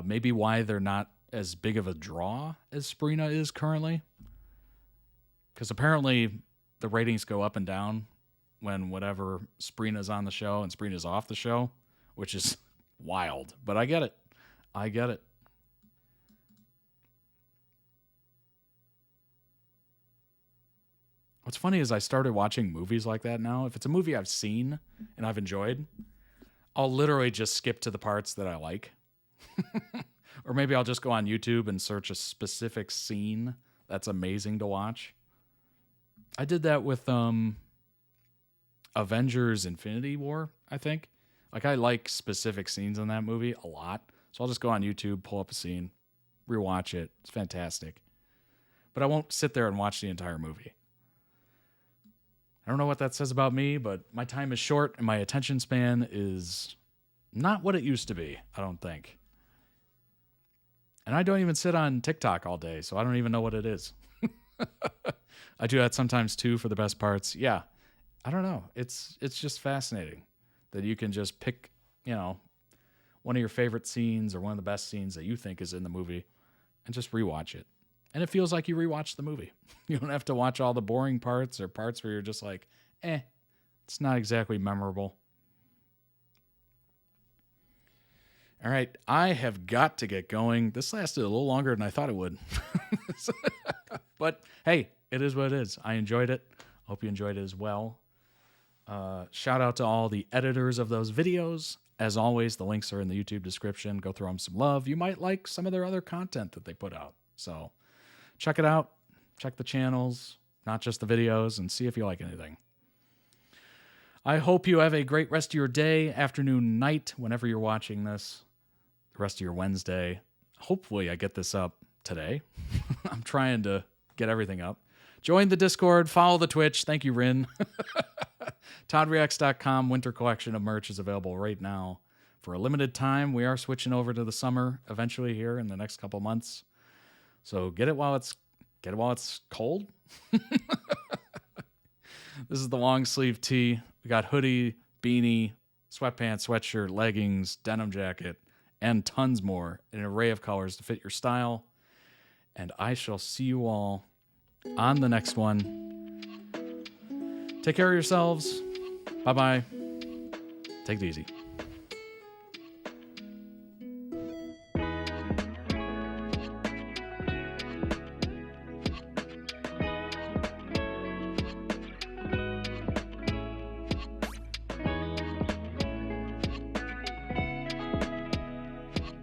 Maybe why they're not as big of a draw as Sprina is currently. Because apparently the ratings go up and down when whatever Sprina's on the show and Sprina's off the show, which is wild. But I get it. I get it. What's funny is I started watching movies like that now. If it's a movie I've seen and I've enjoyed, I'll literally just skip to the parts that I like. Or maybe I'll just go on YouTube and search a specific scene that's amazing to watch. I did that with Avengers Infinity War, I think. Like, I like specific scenes in that movie a lot. So I'll just go on YouTube, pull up a scene, rewatch it. It's fantastic. But I won't sit there and watch the entire movie. I don't know what that says about me, but my time is short and my attention span is not what it used to be, I don't think. And I don't even sit on TikTok all day, so I don't even know what it is. I do that sometimes too for the best parts. Yeah, I don't know. It's just fascinating that you can just pick, one of your favorite scenes or one of the best scenes that you think is in the movie and just rewatch it. And it feels like you rewatched the movie. You don't have to watch all the boring parts or parts where you're just like, it's not exactly memorable. All right, I have got to get going. This lasted a little longer than I thought it would. But hey, it is what it is. I enjoyed it. Hope you enjoyed it as well. Shout out to all the editors of those videos. As always, the links are in the YouTube description. Go throw them some love. You might like some of their other content that they put out. So check it out. Check the channels, not just the videos, and see if you like anything. I hope you have a great rest of your day, afternoon, night, whenever you're watching this. The rest of your Wednesday. Hopefully I get this up today. I'm trying to get everything up. Join the Discord. Follow the Twitch. Thank you, Rin. ToddReacts.com winter collection of merch is available right now. For a limited time, we are switching over to the summer eventually here in the next couple months. So get it while it's cold. This is the long sleeve tee. We got hoodie, beanie, sweatpants, sweatshirt, leggings, denim jacket, and tons more in an array of colors to fit your style. And I shall see you all on the next one. Take care of yourselves. Bye-bye. Take it easy.